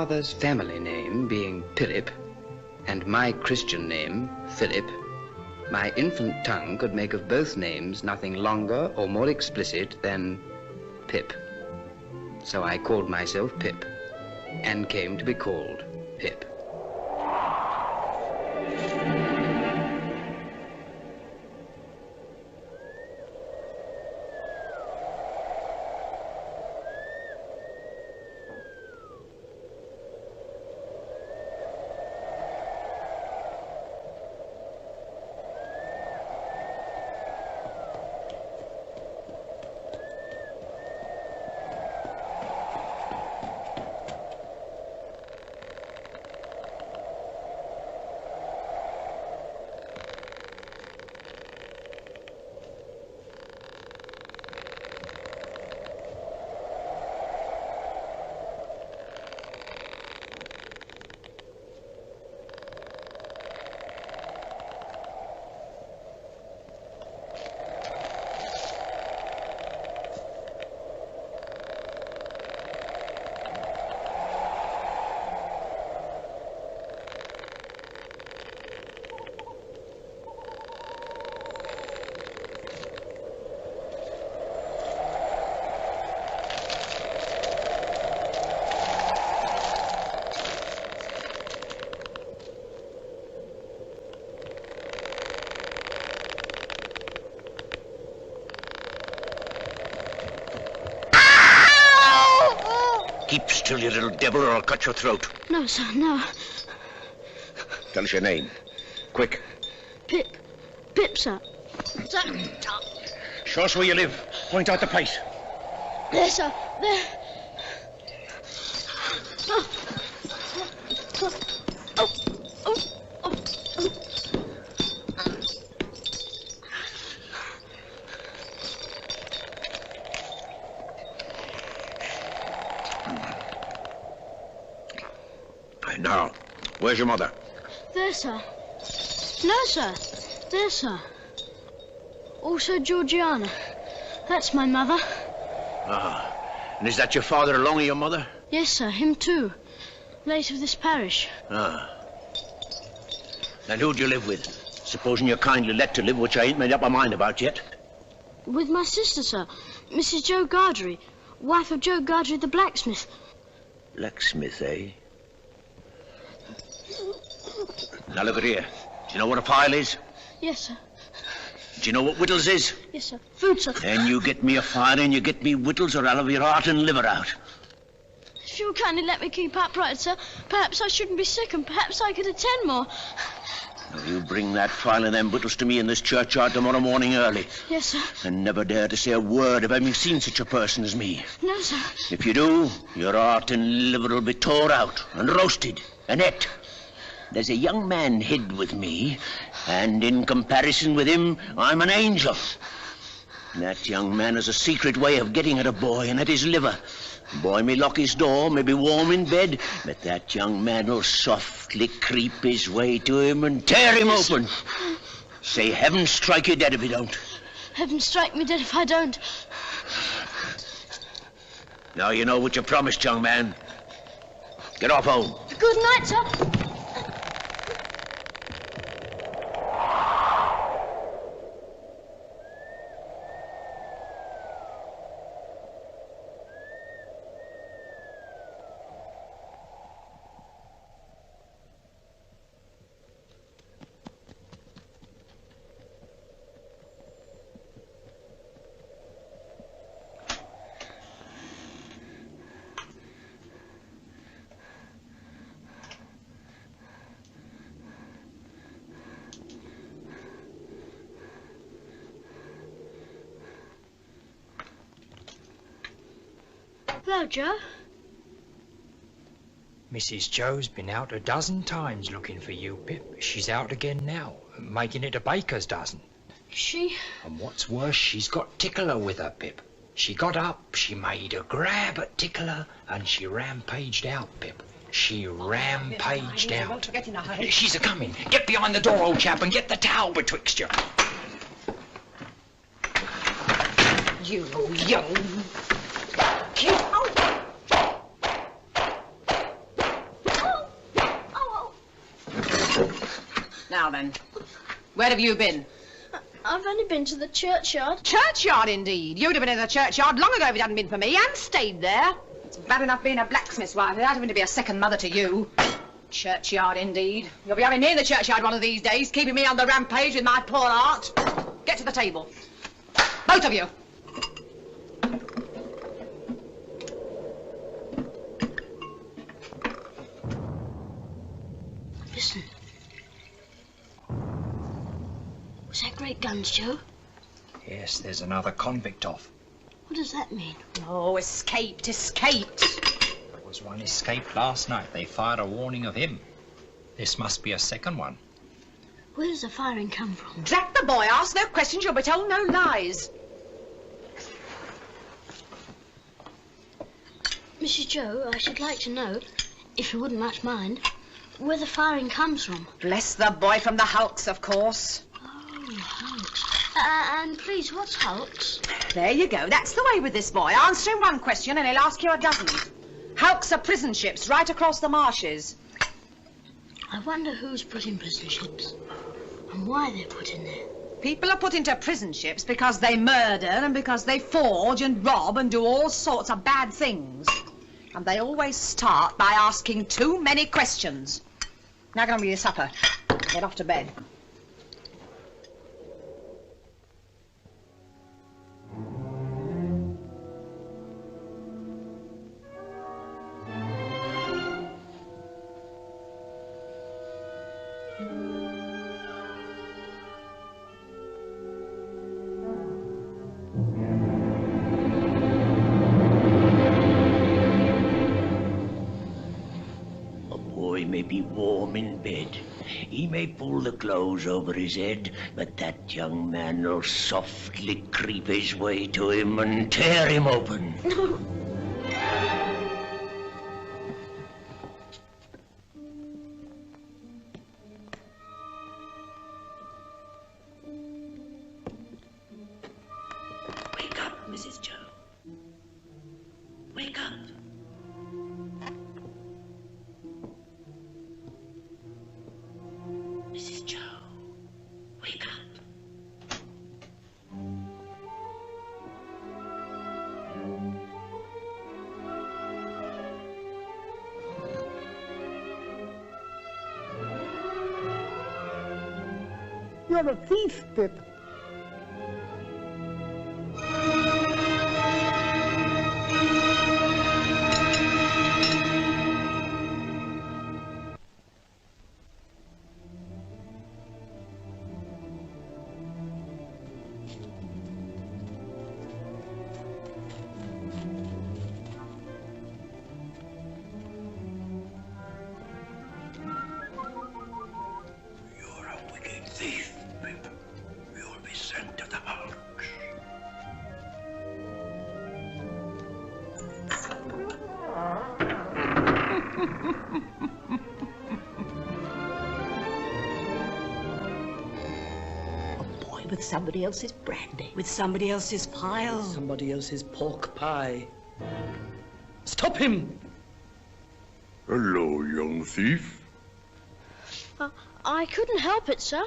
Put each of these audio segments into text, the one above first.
father's family name being Philip, and my Christian name, Philip, my infant tongue could make of both names nothing longer or more explicit than Pip. So I called myself Pip, and came to be called Pip. Keep still, you little devil, or I'll cut your throat. No, sir, no. Tell us your name. Quick. Pip. Pip, sir. Sir. Show us where you live. Point out the place. There, sir. There. Now, where's your mother? There, sir. No, sir. There, sir. Also Georgiana. That's my mother. Ah. And is that your father along with your mother? Yes, sir. Him too. Late of this parish. Ah. And who do you live with? Supposing you're kindly let to live, which I ain't made up my mind about yet. With my sister, sir. Mrs. Joe Gargery. Wife of Joe Gargery the blacksmith. Blacksmith, eh? Now look at here. Do you know what a file is? Yes, sir. Do you know what whittles is? Yes, sir. Food, sir. Then you get me a file and you get me whittles, or I'll have your heart and liver out. If you'll kindly let me keep upright, sir, perhaps I shouldn't be sick and perhaps I could attend more. Now you bring that file and them whittles to me in this churchyard tomorrow morning early. Yes, sir. And never dare to say a word of having seen such a person as me. No, sir. If you do, your heart and liver will be tore out and roasted and ate. There's a young man hid with me, and in comparison with him, I'm an angel. That young man has a secret way of getting at a boy and at his liver. Boy may lock his door, may be warm in bed, but that young man will softly creep his way to him and tear him open. Say, heaven strike you dead if you don't. Heaven strike me dead if I don't. Now you know what you promised, young man. Get off home. Good night, sir. Hello, Joe. Mrs. Joe's been out a dozen times looking for you, Pip. She's out again now, making it a baker's dozen. She? And what's worse, she's got Tickler with her, Pip. She got up, she made a grab at Tickler, and she rampaged out, Pip. She rampaged out. She's a-coming. Get behind the door, old chap, and get the towel betwixt you. You young... Get out! Now then, where have you been? I've only been to the churchyard. Churchyard, indeed. You'd have been in the churchyard long ago if it hadn't been for me, and stayed there. It's bad enough being a blacksmith's wife without having to be a second mother to you. Churchyard, indeed. You'll be having me in the churchyard one of these days, keeping me on the rampage with my poor art. Get to the table. Both of you. Listen. Was that great guns, Joe? Yes, there's another convict off. What does that mean? Oh, escaped, escaped. There was one escaped last night. They fired a warning of him. This must be a second one. Where does the firing come from? Drat the boy, ask no questions, you'll be told no lies. Mrs. Joe, I should like to know, if you wouldn't much mind, where the firing comes from. Bless the boy, from the hulks, of course. Oh, hulks. And please, what's hulks? There you go. That's the way with this boy. Answer him one question and he'll ask you a dozen. Hulks are prison ships right across the marshes. I wonder who's put in prison ships and why they're put in there. People are put into prison ships because they murder and because they forge and rob and do all sorts of bad things. And they always start by asking too many questions. Now get on with your supper. Get off to bed. May be warm in bed. He may pull the clothes over his head, but that young man will softly creep his way to him and tear him open. Wake up, Mrs. Joe. Wake up. Mrs. Joe, wake up. You're a thief, Pip. Thief, Pip. You'll be sent to the hulks. A boy with somebody else's brandy. With somebody else's pile. Somebody else's pork pie. Stop him! Hello, young thief. I couldn't help it, sir.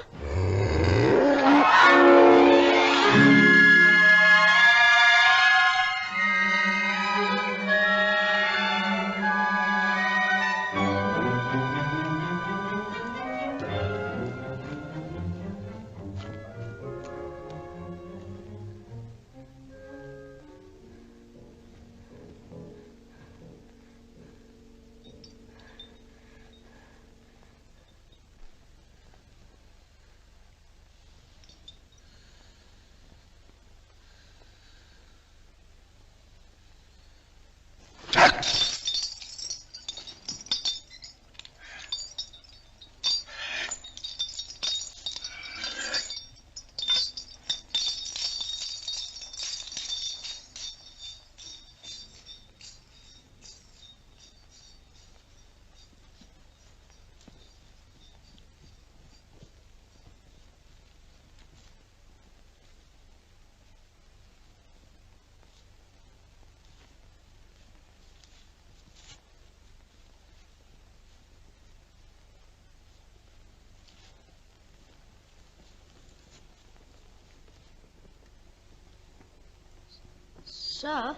Sir?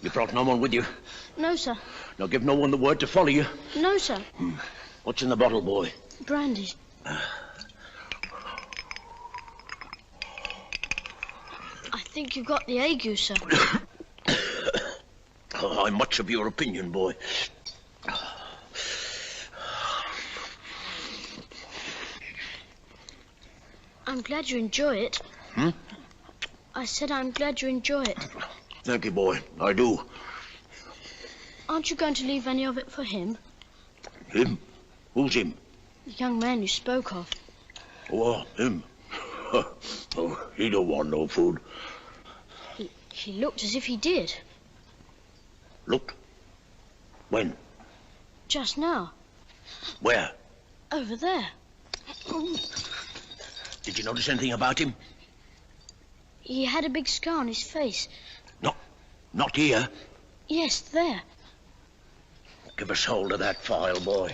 You brought no one with you? No, sir. Now give no one the word to follow you? No, sir. What's in the bottle, boy? Brandy. I think you've got the ague, sir. Oh, I'm much of your opinion, boy. I'm glad you enjoy it. Hmm? I said I'm glad you enjoy it. Thank you, boy. I do. Aren't you going to leave any of it for him? Him? Who's him? The young man you spoke of. Oh, him. Oh, he don't want no food. He looked as if he did. Looked? When? Just now. Where? Over there. Did you notice anything about him? He had a big scar on his face. No, not here. Yes, there. Give us hold of that file, boy.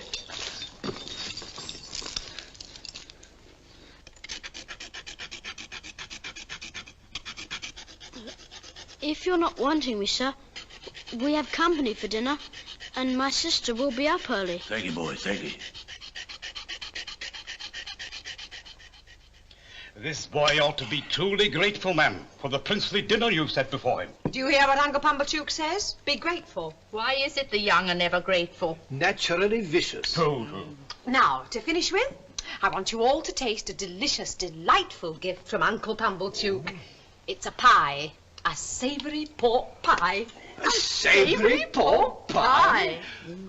If you're not wanting me, sir, we have company for dinner, and my sister will be up early. Thank you, boy, thank you. This boy ought to be truly grateful, ma'am, for the princely dinner you've set before him. Do you hear what Uncle Pumblechook says? Be grateful. Why is it the young are never grateful? Naturally vicious. Now, to finish with, I want you all to taste a delicious, delightful gift from Uncle Pumblechook. It's a pie. A savoury pork pie. A savoury pork pie?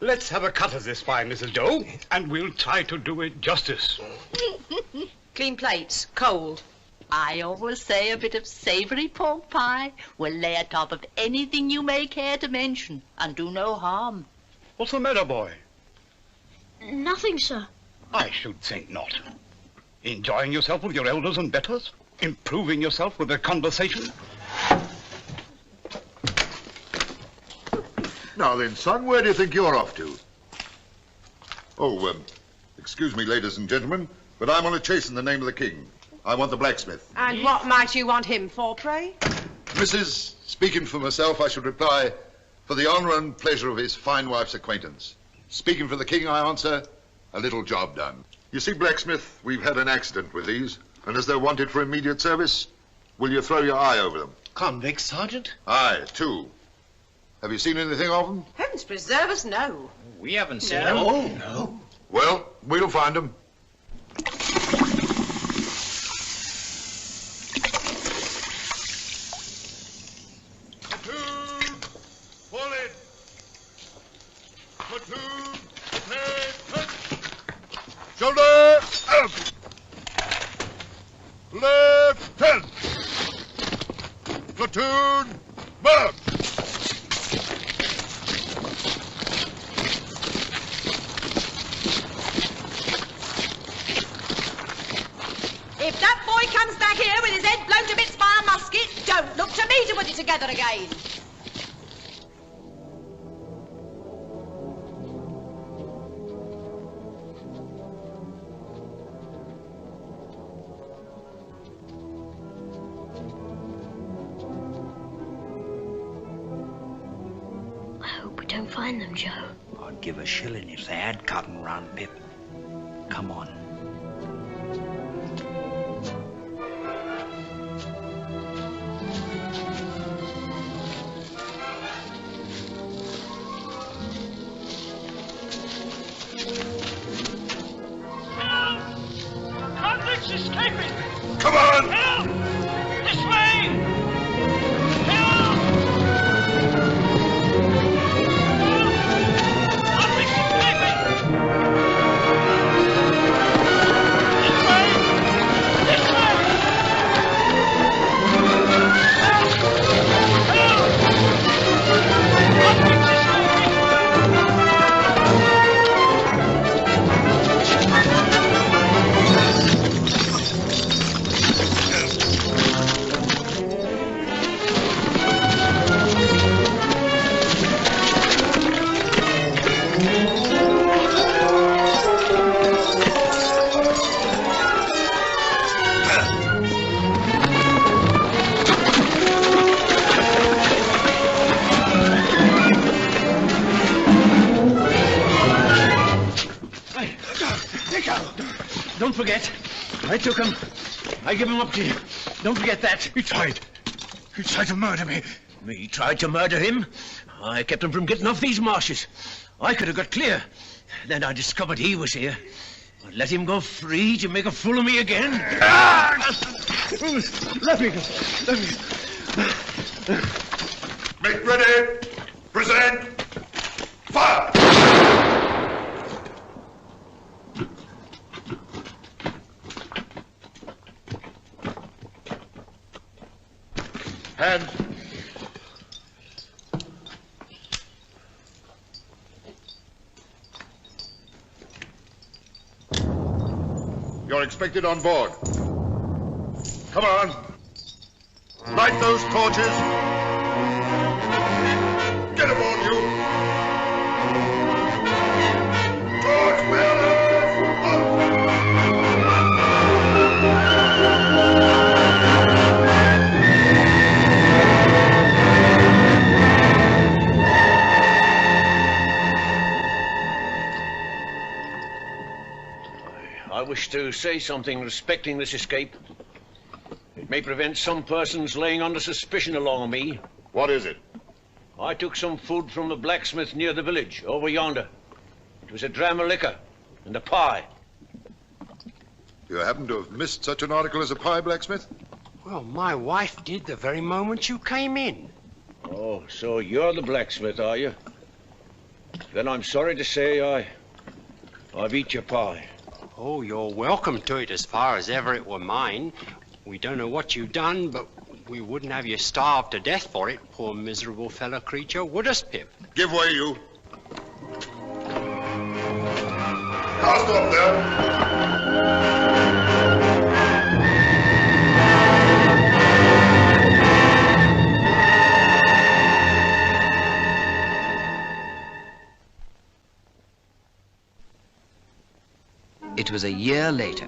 Let's have a cut of this pie, Mrs. Doe, and we'll try to do it justice. Clean plates, cold. I always say a bit of savoury pork pie will lay atop of anything you may care to mention and do no harm. What's the matter, boy? Nothing, sir. I should think not. Enjoying yourself with your elders and betters? Improving yourself with their conversation? Now then, son, where do you think you're off to? Oh, excuse me, ladies and gentlemen, but I'm on a chase in the name of the king. I want the blacksmith. And what might you want him for, pray? Mrs., speaking for myself, I should reply, for the honour and pleasure of his fine wife's acquaintance. Speaking for the king, I answer, a little job done. You see, blacksmith, we've had an accident with these, and as they're wanted for immediate service, will you throw your eye over them? Convicts, Sergeant? Aye, 2. Have you seen anything of them? Heavens preserve us, no. We haven't seen them. Oh, no. Well, we'll find them. Platoon, fall in. Platoon, prepare, shoulder up. Left hand. Platoon, march. If that boy comes back here with his head blown to bits by a musket, don't look to me to put it together again. I hope we don't find them, Joe. I'd give a shilling if they had come round, Pip. Come on. Convicts escaping! Come on! Help! This way! Help! Convicts escaping! This way! This way! Help! Help! Convicts escaping! Don't forget, I took him. I give him up to you. Don't forget that. He tried to murder me. Me tried to murder him? I kept him from getting off these marshes. I could have got clear. Then I discovered he was here. I let him go free to make a fool of me again. Let me go. Make ready. Present. Fire. Hands. You're expected on board. Come on. Light those torches. Get aboard, you. Torch bearers, up. I wish to say something respecting this escape. It may prevent some persons laying under suspicion along me. What is it? I took some food from the blacksmith near the village, over yonder. It was a dram of liquor and a pie. You happen to have missed such an article as a pie, blacksmith? Well, my wife did the very moment you came in. Oh, so you're the blacksmith, are you? Then I'm sorry to say I've eat your pie. Oh, you're welcome to it as far as ever it were mine. We don't know what you've done, but we wouldn't have you starved to death for it, poor miserable fellow creature, would us, Pip? Give way, you. Now stop there. It was a year later.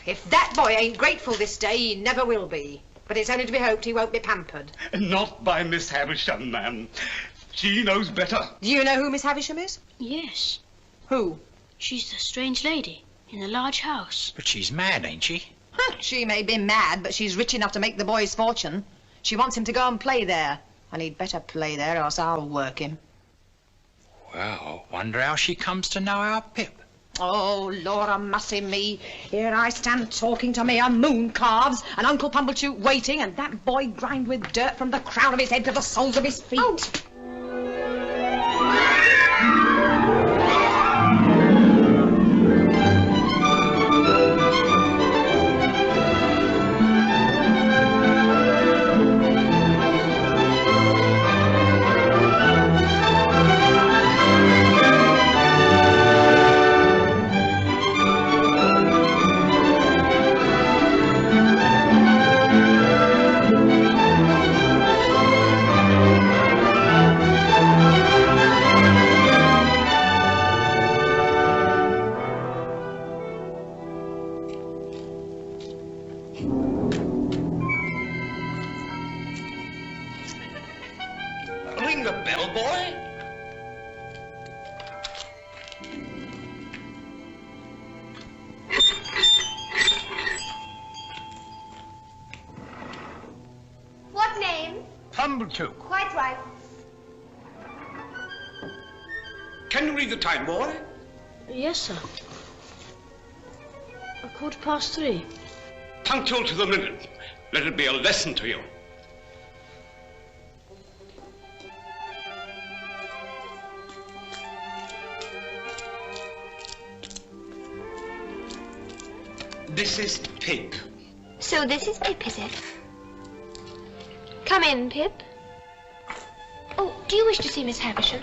If that boy ain't grateful this day, he never will be. But it's only to be hoped he won't be pampered. Not by Miss Havisham, ma'am. She knows better. Do you know who Miss Havisham is? Yes. Who? She's the strange lady in the large house. But she's mad, ain't she? She may be mad, but she's rich enough to make the boy's fortune. She wants him to go and play there. And he'd better play there, or else I'll work him. Well, wonder how she comes to know our Pip. Oh, Laura mussy me. Here I stand talking to me on moon calves, and Uncle Pumblechook waiting, and that boy grimed with dirt from the crown of his head to the soles of his feet. Oh. Ring the bell, boy. What name? Pumblechook. Quite right. Can you read the time, boy? Yes, sir. 3:15. Punctual to the minute. Let it be a lesson to you. This is Pip. So this is Pip, is it? Come in, Pip. Oh, do you wish to see Miss Havisham?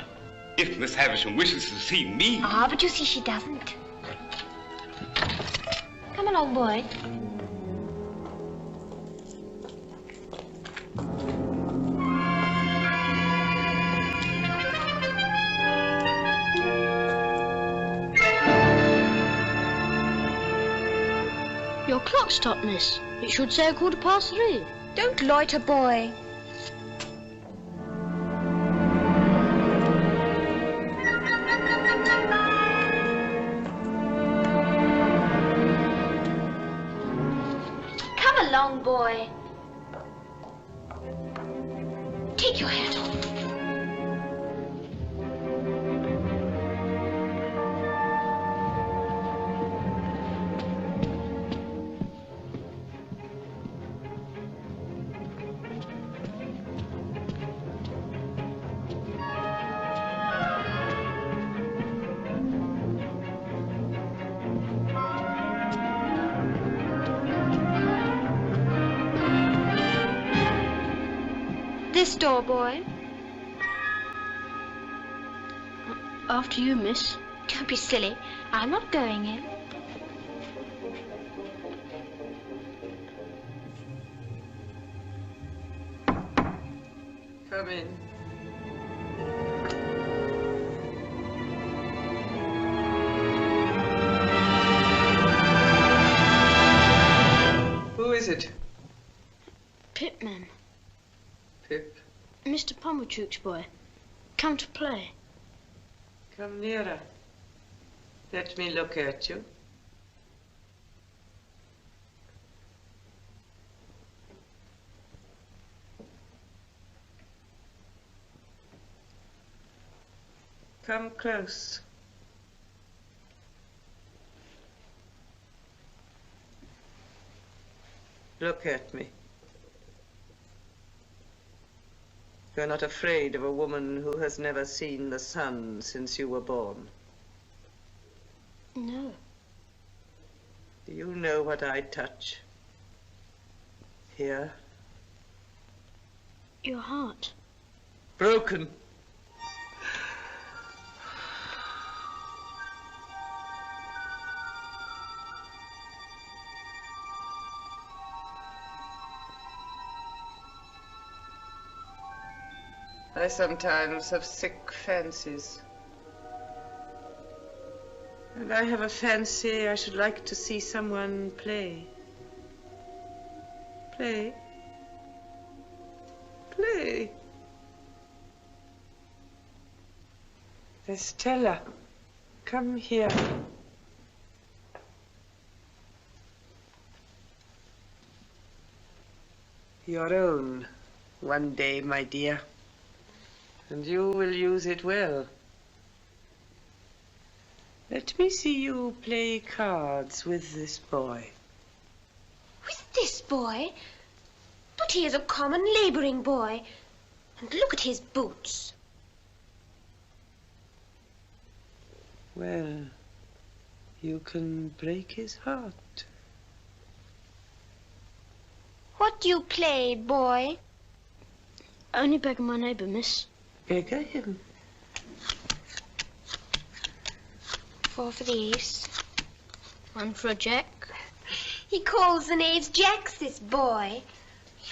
If Miss Havisham wishes to see me... Ah, but you see she doesn't. Come along, boy. Your clock stopped, miss. It should say 3:15. Don't loiter, boy. Come along, boy. Take your hat off. This door, boy. After you, miss. Don't be silly. I'm not going in. Come in. Who is it? Pip, ma'am. Pip. Mr. Pumblechook's boy. Come to play. Come nearer. Let me look at you. Come close. Look at me. You're not afraid of a woman who has never seen the sun since you were born. No. Do you know what I touch? Here? Your heart. Broken. I sometimes have sick fancies. And I have a fancy I should like to see someone play. Play. Play. Estella, come here. Your own, one day, my dear. And you will use it well. Let me see you play cards with this boy. With this boy? But he is a common labouring boy. And look at his boots. Well, you can break his heart. What do you play, boy? Only begging my neighbour, miss. Beggar him. 4 for the ace. 1 for a jack. He calls the knaves jacks, this boy.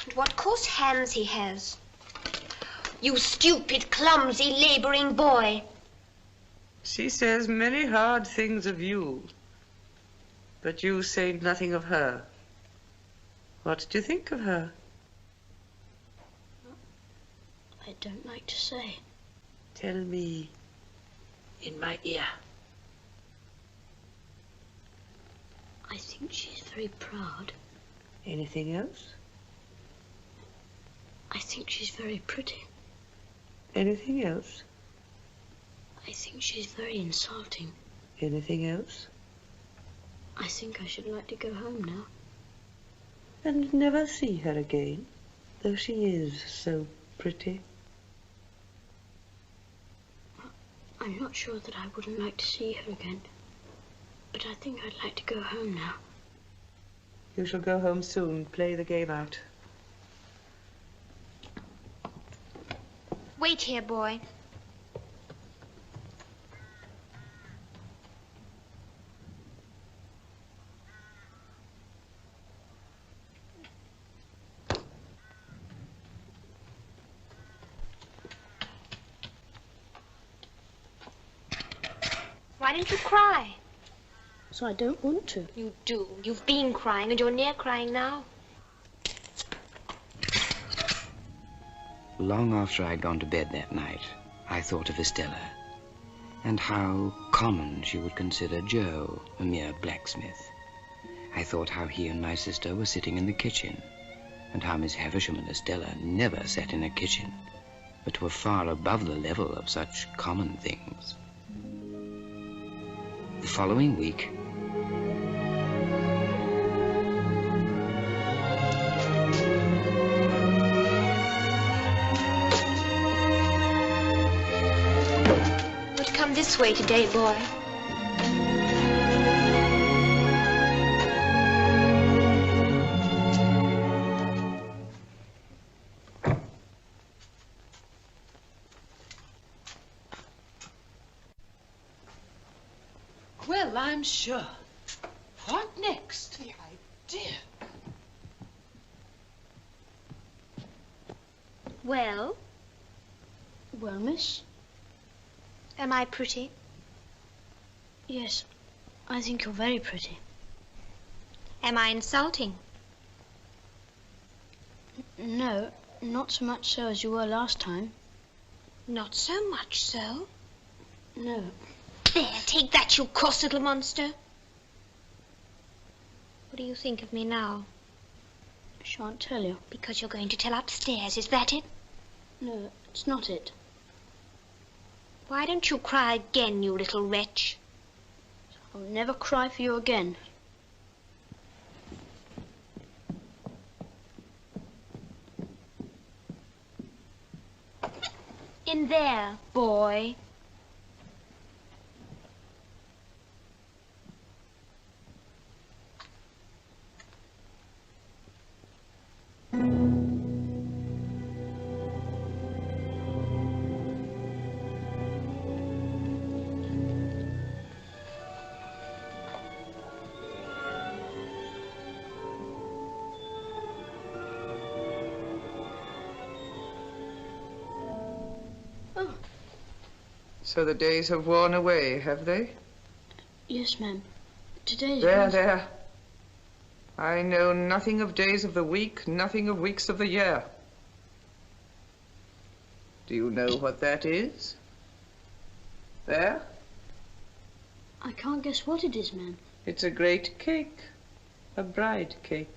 And what coarse hands he has. You stupid, clumsy, labouring boy. She says many hard things of you. But you say nothing of her. What do you think of her? I don't like to say. Tell me in my ear. I think she's very proud. Anything else? I think she's very pretty. Anything else? I think she's very insulting. Anything else? I think I should like to go home now. And never see her again, though she is so pretty. I'm not sure that I wouldn't like to see her again, but I think I'd like to go home now. You shall go home soon. Play the game out. Wait here, boy. Why don't you cry? So I don't want to. You do. You've been crying and you're near crying now. Long after I'd gone to bed that night, I thought of Estella, and how common she would consider Joe, a mere blacksmith. I thought how he and my sister were sitting in the kitchen, and how Miss Havisham and Estella never sat in a kitchen, but were far above the level of such common things. The following week, Come this way today, boy. Well, I'm sure. What next? The idea. Well? Well, miss? Am I pretty? Yes, I think you're very pretty. Am I insulting? No, not so much so as you were last time. Not so much so? No. There, take that, you cross little monster. What do you think of me now? I shan't tell you. Because you're going to tell upstairs, is that it? No, it's not it. Why don't you cry again, you little wretch? I'll never cry for you again. In there, boy. So the days have worn away, have they? Yes, ma'am. Today's... There. I know nothing of days of the week, nothing of weeks of the year. Do you know what that is? There? I can't guess what it is, ma'am. It's a great cake. A bride cake.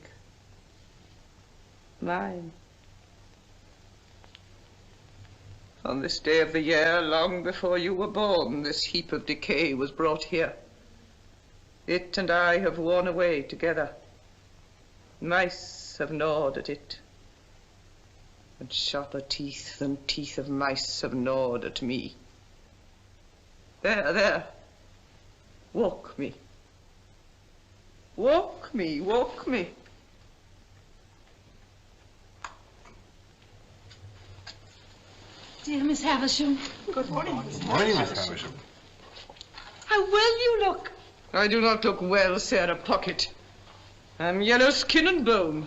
Mine. On this day of the year, long before you were born, this heap of decay was brought here. It and I have worn away together. Mice have gnawed at it, and sharper teeth than teeth of mice have gnawed at me. There. Walk me. Walk me, walk me. Dear Miss Havisham. Good morning, Miss Havisham. How well you look. I do not look well, Sarah Pocket. I'm yellow skin and bone.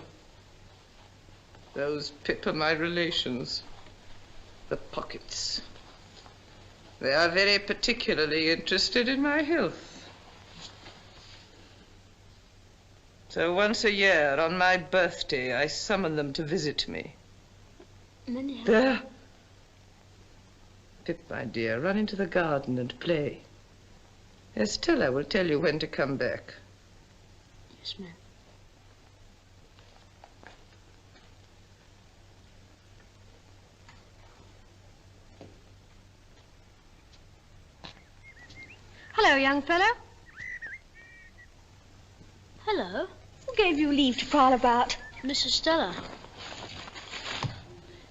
Those Pip are my relations, the Pockets. They are very particularly interested in my health. So once a year, on my birthday, I summon them to visit me. There. Pip, my dear, run into the garden and play. Estella will tell you when to come back. Yes, ma'am. Hello, young fellow. Hello. Who gave you leave to prowl about? Mrs. Stella.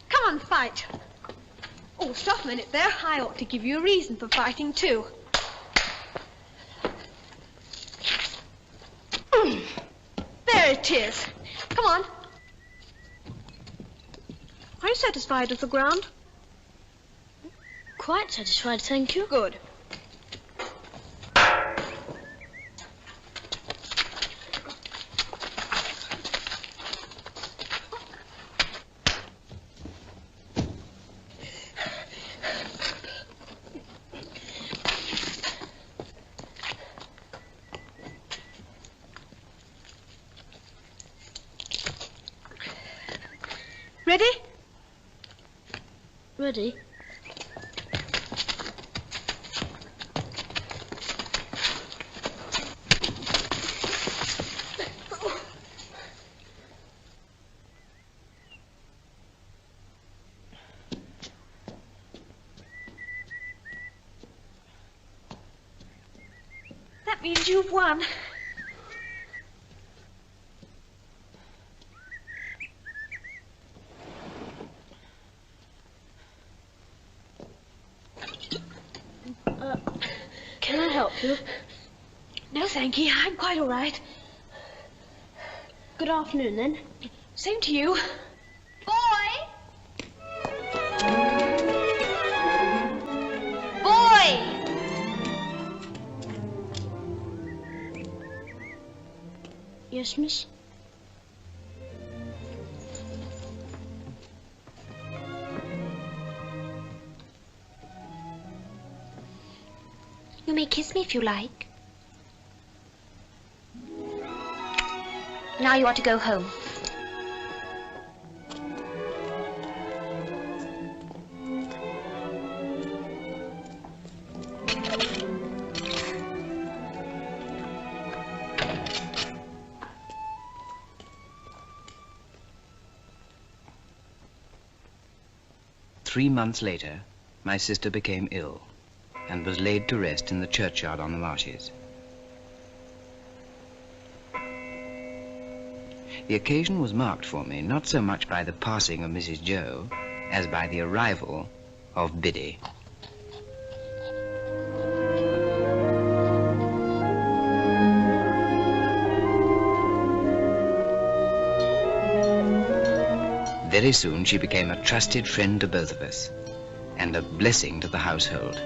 Come on, fight. Oh, stop a minute there. I ought to give you a reason for fighting, too. There it is. Come on. Are you satisfied with the ground? Quite satisfied, thank you. Good. ready. That means you've won. Can I help you? No, thank you. I'm quite all right. Good afternoon, then. Same to you. Boy! Boy! Yes, miss? You may kiss me if you like. Now you ought to go home. Three months later, my sister became ill and was laid to rest in the churchyard on the marshes. The occasion was marked for me not so much by the passing of Mrs. Joe as by the arrival of Biddy. Very soon she became a trusted friend to both of us and a blessing to the household.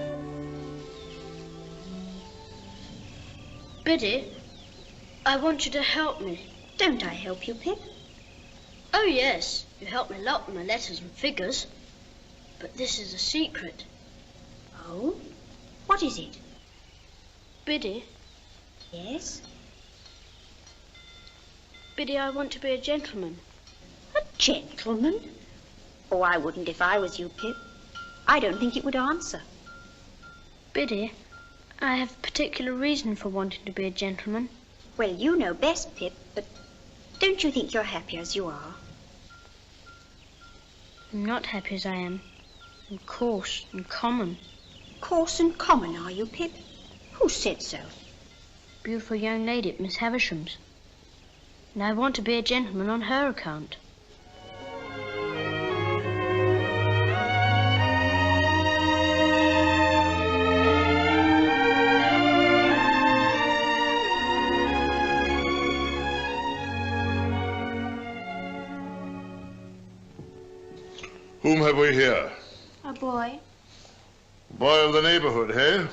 Biddy, I want you to help me. Don't I help you, Pip? Oh, yes. You help me a lot with my letters and figures. But this is a secret. Oh? What is it? Biddy. Yes? Biddy, I want to be a gentleman. A gentleman? Oh, I wouldn't if I was you, Pip. I don't think it would answer. Biddy, I have a particular reason for wanting to be a gentleman. Well, you know best, Pip, but don't you think you're happy as you are? I'm not happy as I am. I'm coarse and common. Coarse and common, are you, Pip? Who said so? Beautiful young lady at Miss Havisham's. And I want to be a gentleman on her account. Whom have we here? A boy. Boy of the neighborhood, eh?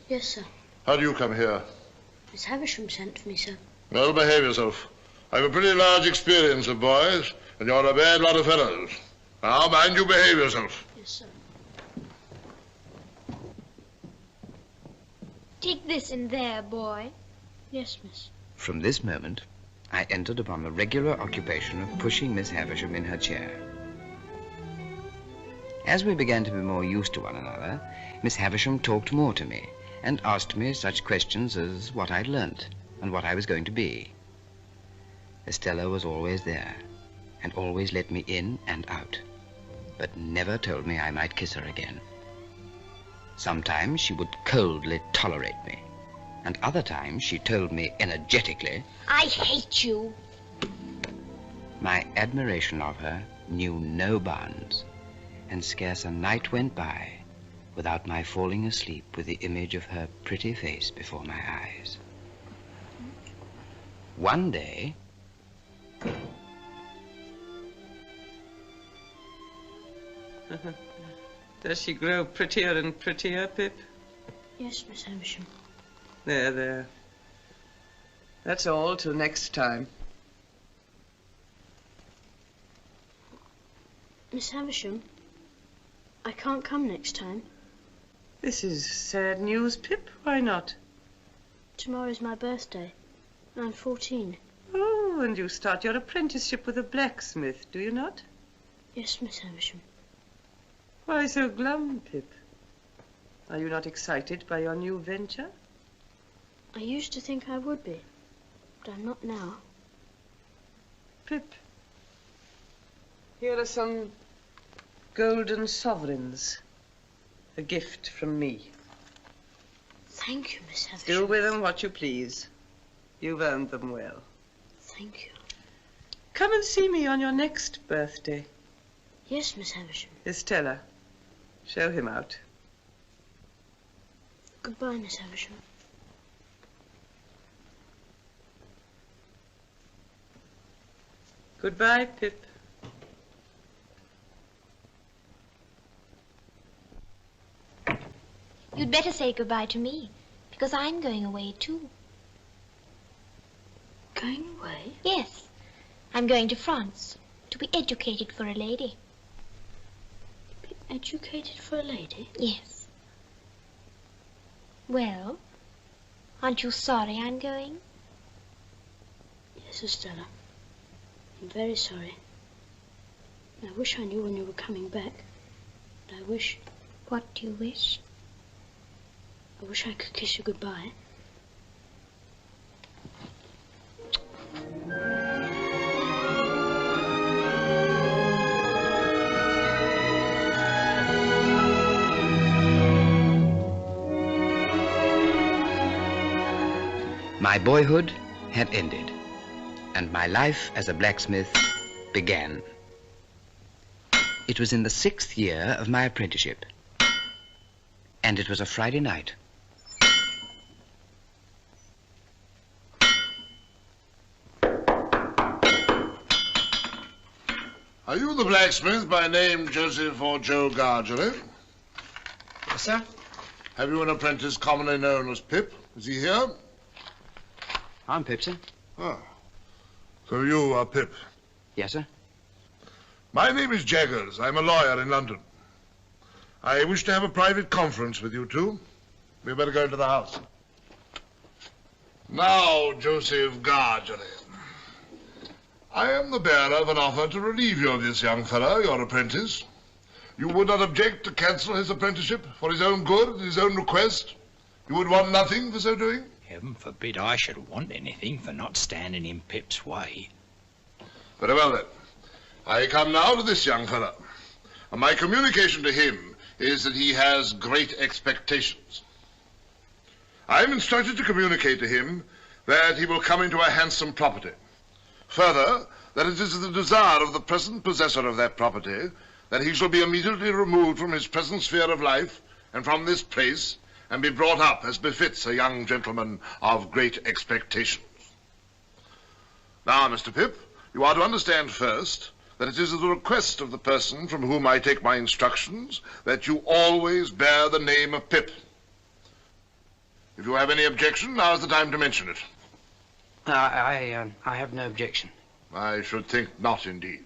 Yes, sir. How do you come here? Miss Havisham sent for me, sir. Well, behave yourself. I've a pretty large experience of boys, and you're a bad lot of fellows. Now, mind you behave yourself. Yes, sir. Take this in there, boy. Yes, miss. From this moment, I entered upon the regular occupation of pushing Miss Havisham in her chair. As we began to be more used to one another, Miss Havisham talked more to me and asked me such questions as what I'd learnt and what I was going to be. Estella was always there and always let me in and out, but never told me I might kiss her again. Sometimes she would coldly tolerate me, and other times she told me energetically, I hate you. My admiration of her knew no bounds, and scarce a night went by without my falling asleep with the image of her pretty face before my eyes. One day, Does she grow prettier and prettier, Pip? Yes, Miss Havisham. There, there. That's all till next time. Miss Havisham, I can't come next time. This is sad news, Pip. Why not? Tomorrow's my birthday. I'm 14. Oh, and you start your apprenticeship with a blacksmith, do you not? Yes, Miss Havisham. Why so glum, Pip? Are you not excited by your new venture? I used to think I would be, but I'm not now. Pip, here are some golden sovereigns. A gift from me. Thank you, Miss Havisham. Do with them what you please. You've earned them well. Thank you. Come and see me on your next birthday. Yes, Miss Havisham. Estella, show him out. Goodbye, Miss Havisham. Goodbye, Pip. You'd better say goodbye to me, because I'm going away too. Going away? Yes. I'm going to France to be educated for a lady. Be educated for a lady? Yes. Well, aren't you sorry I'm going? Yes, Estella. I'm very sorry. I wish I knew when you were coming back. But I wish... What do you wish? I wish I could kiss you goodbye. My boyhood had ended, and my life as a blacksmith began. It was in the 6th year of my apprenticeship, and it was a Friday night. Are you the blacksmith by name Joseph or Joe Gargery? Yes, sir. Have you an apprentice commonly known as Pip? Is he here? I'm Pip, sir. Ah. So you are Pip? Yes, sir. My name is Jaggers. I'm a lawyer in London. I wish to have a private conference with you two. We'd better go into the house. Now, Joseph Gargery, I am the bearer of an offer to relieve you of this young fellow, your apprentice. You would not object to cancel his apprenticeship for his own good, at his own request? You would want nothing for so doing? Heaven forbid I should want anything for not standing in Pip's way. Very well, then. I come now to this young fellow. And my communication to him is that he has great expectations. I am instructed to communicate to him that he will come into a handsome property. Further, that it is the desire of the present possessor of that property that he shall be immediately removed from his present sphere of life and from this place and be brought up as befits a young gentleman of great expectations. Now, Mr. Pip, you are to understand first that it is at the request of the person from whom I take my instructions that you always bear the name of Pip. If you have any objection, now is the time to mention it. I have no objection. I should think not, indeed.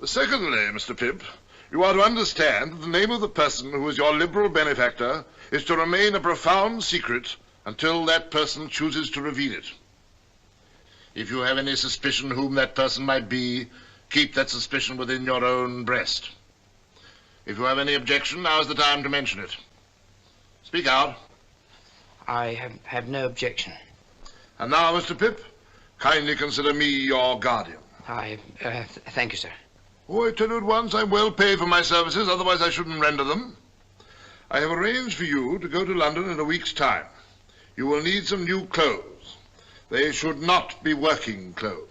Secondly, Mr. Pip, you are to understand that the name of the person who is your liberal benefactor is to remain a profound secret until that person chooses to reveal it. If you have any suspicion whom that person might be, keep that suspicion within your own breast. If you have any objection, now is the time to mention it. Speak out. I have no objection. And now, Mr. Pip, kindly consider me your guardian. Thank you, sir. Oh, I tell you at once, I'm well paid for my services, otherwise I shouldn't render them. I have arranged for you to go to London in a week's time. You will need some new clothes. They should not be working clothes.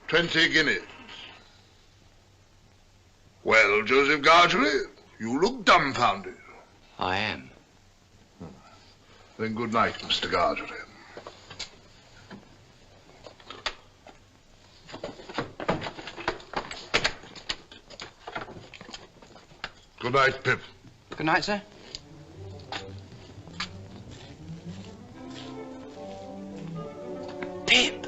20 guineas. Well, Joseph Gargery, you look dumbfounded. I am. Then good night, Mr. Gargery. Good night, Pip. Good night, sir. Pip,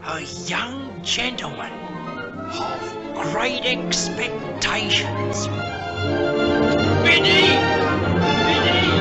a young gentleman of great expectations. Biddy! Biddy!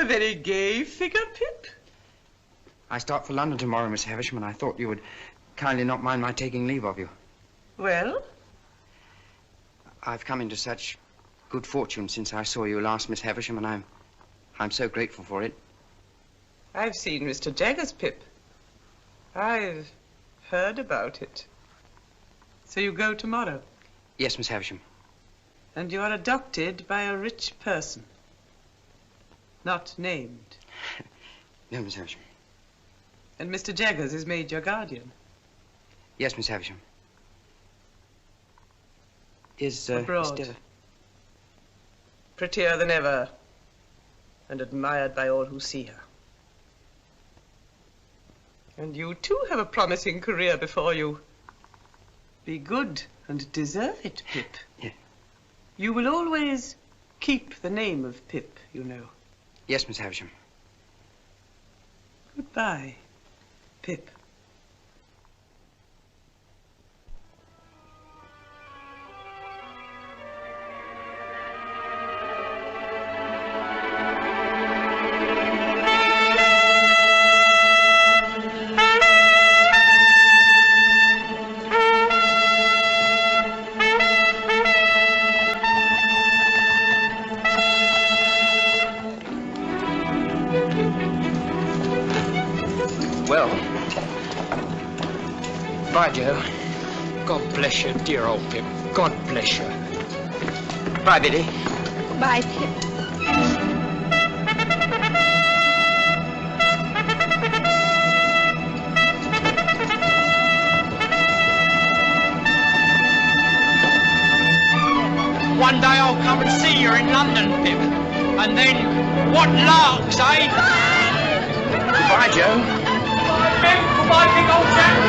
a very gay figure, Pip. I start for London tomorrow, Miss Havisham, and I thought you would kindly not mind my taking leave of you. Well? I've come into such good fortune since I saw you last, Miss Havisham, and I'm so grateful for it. I've seen Mr. Jaggers, Pip. I've heard about it. So you go tomorrow? Yes, Miss Havisham. And you are adopted by a rich person. Not named. No, Miss Havisham. And Mr. Jaggers is made your guardian? Yes, Miss Havisham. Is, abroad. Mr. Prettier than ever, and admired by all who see her. And you too have a promising career before you. Be good and deserve it, Pip. Yeah. You will always keep the name of Pip, you know. Yes, Miss Havisham. Goodbye, Pip. Well, bye, Joe. God bless you, dear old Pip. God bless you. Bye, Biddy. Goodbye, Pip. One day I'll come and see you in London, Pip. And then, what larks, eh? Goodbye, Joe. Goodbye, Pip. Goodbye, big old chap.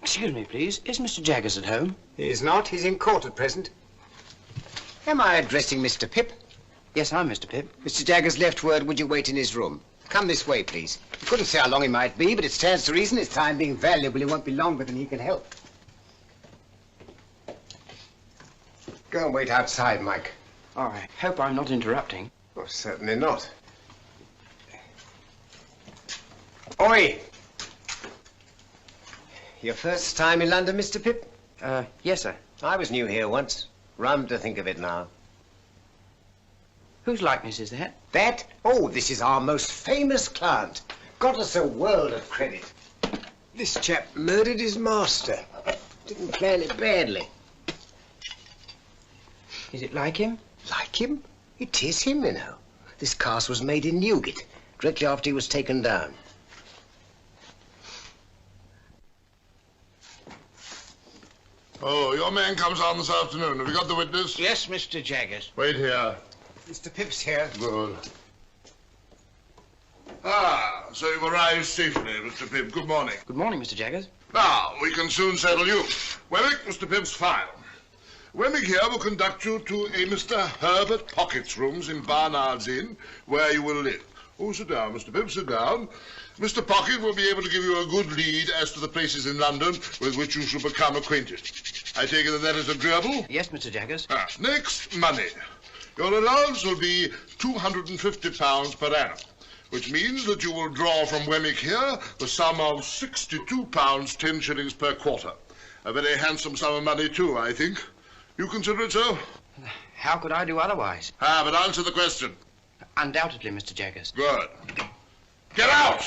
Excuse me, please. Is Mr. Jaggers at home? He is not. He's in court at present. Am I addressing Mr. Pip? Yes, I'm Mr. Pip. Mr. Jaggers left word, would you wait in his room? Come this way, please. I couldn't say how long he might be, but it stands to reason his time being valuable, he won't be longer than he can help. Go and wait outside, Mike. All right. Hope I'm not interrupting. Oh, certainly not. Oi! Your first time in London, Mr. Pip? Yes, sir. I was new here once. Rum to think of it now. Whose likeness is that? That? Oh, this is our most famous client. Got us a world of credit. This chap murdered his master. Didn't plan it badly. Is it like him? Like him? It is him, you know. This cast was made in Newgate, directly after he was taken down. Oh, your man comes on this afternoon. Have you got the witness? Yes, Mr. Jaggers. Wait here. Mr. Pip's here. Good. Ah, so you've arrived safely, Mr. Pip. Good morning. Good morning, Mr. Jaggers. Now, we can soon settle you. Wemmick, Mr. Pip's file. Wemmick here will conduct you to a Mr. Herbert Pocket's rooms in Barnard's Inn, where you will live. Oh, sit down, Mr. Pip, sit down. Mr. Pocket will be able to give you a good lead as to the places in London with which you shall become acquainted. I take it that is agreeable? Yes, Mr. Jaggers. Next, money. Your allowance will be £250 per annum, which means that you will draw from Wemmick here the sum of £62, 10 shillings per quarter. A very handsome sum of money, too, I think. You consider it so? How could I do otherwise? But answer the question. Undoubtedly, Mr. Jaggers. Good. Get out!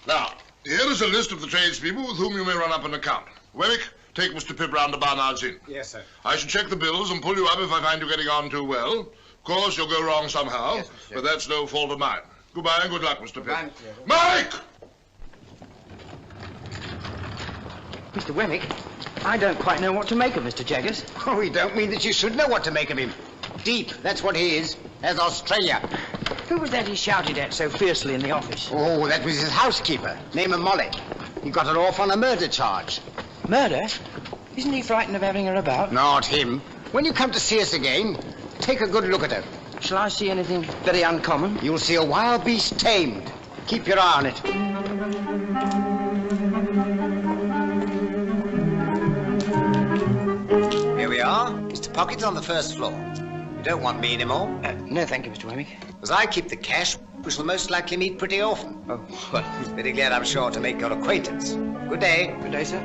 Now, here is a list of the tradespeople with whom you may run up an account. Wemmick, take Mr. Pip round to Barnard's Inn. Yes, sir. I shall check the bills and pull you up if I find you getting on too well. Of course, you'll go wrong somehow, yes, but that's no fault of mine. Goodbye and good luck, Mr. Pip. Mike! Mr. Wemmick, I don't quite know what to make of Mr. Jaggers. Oh, we don't mean that you should know what to make of him. Deep, that's what he is. As Australia. Who was that he shouted at so fiercely in the office? Oh, that was his housekeeper, name of Molly. He got her off on a murder charge. Murder? Isn't he frightened of having her about? Not him. When you come to see us again, take a good look at her. Shall I see anything very uncommon? You'll see a wild beast tamed. Keep your eye on it. Here we are. Mr. Pocket's on the first floor. You don't want me anymore? No, thank you, Mr. Wemmick. As I keep the cash, we shall most likely meet pretty often. Oh, well, very glad, I'm sure, to make your acquaintance. Good day. Good day, sir.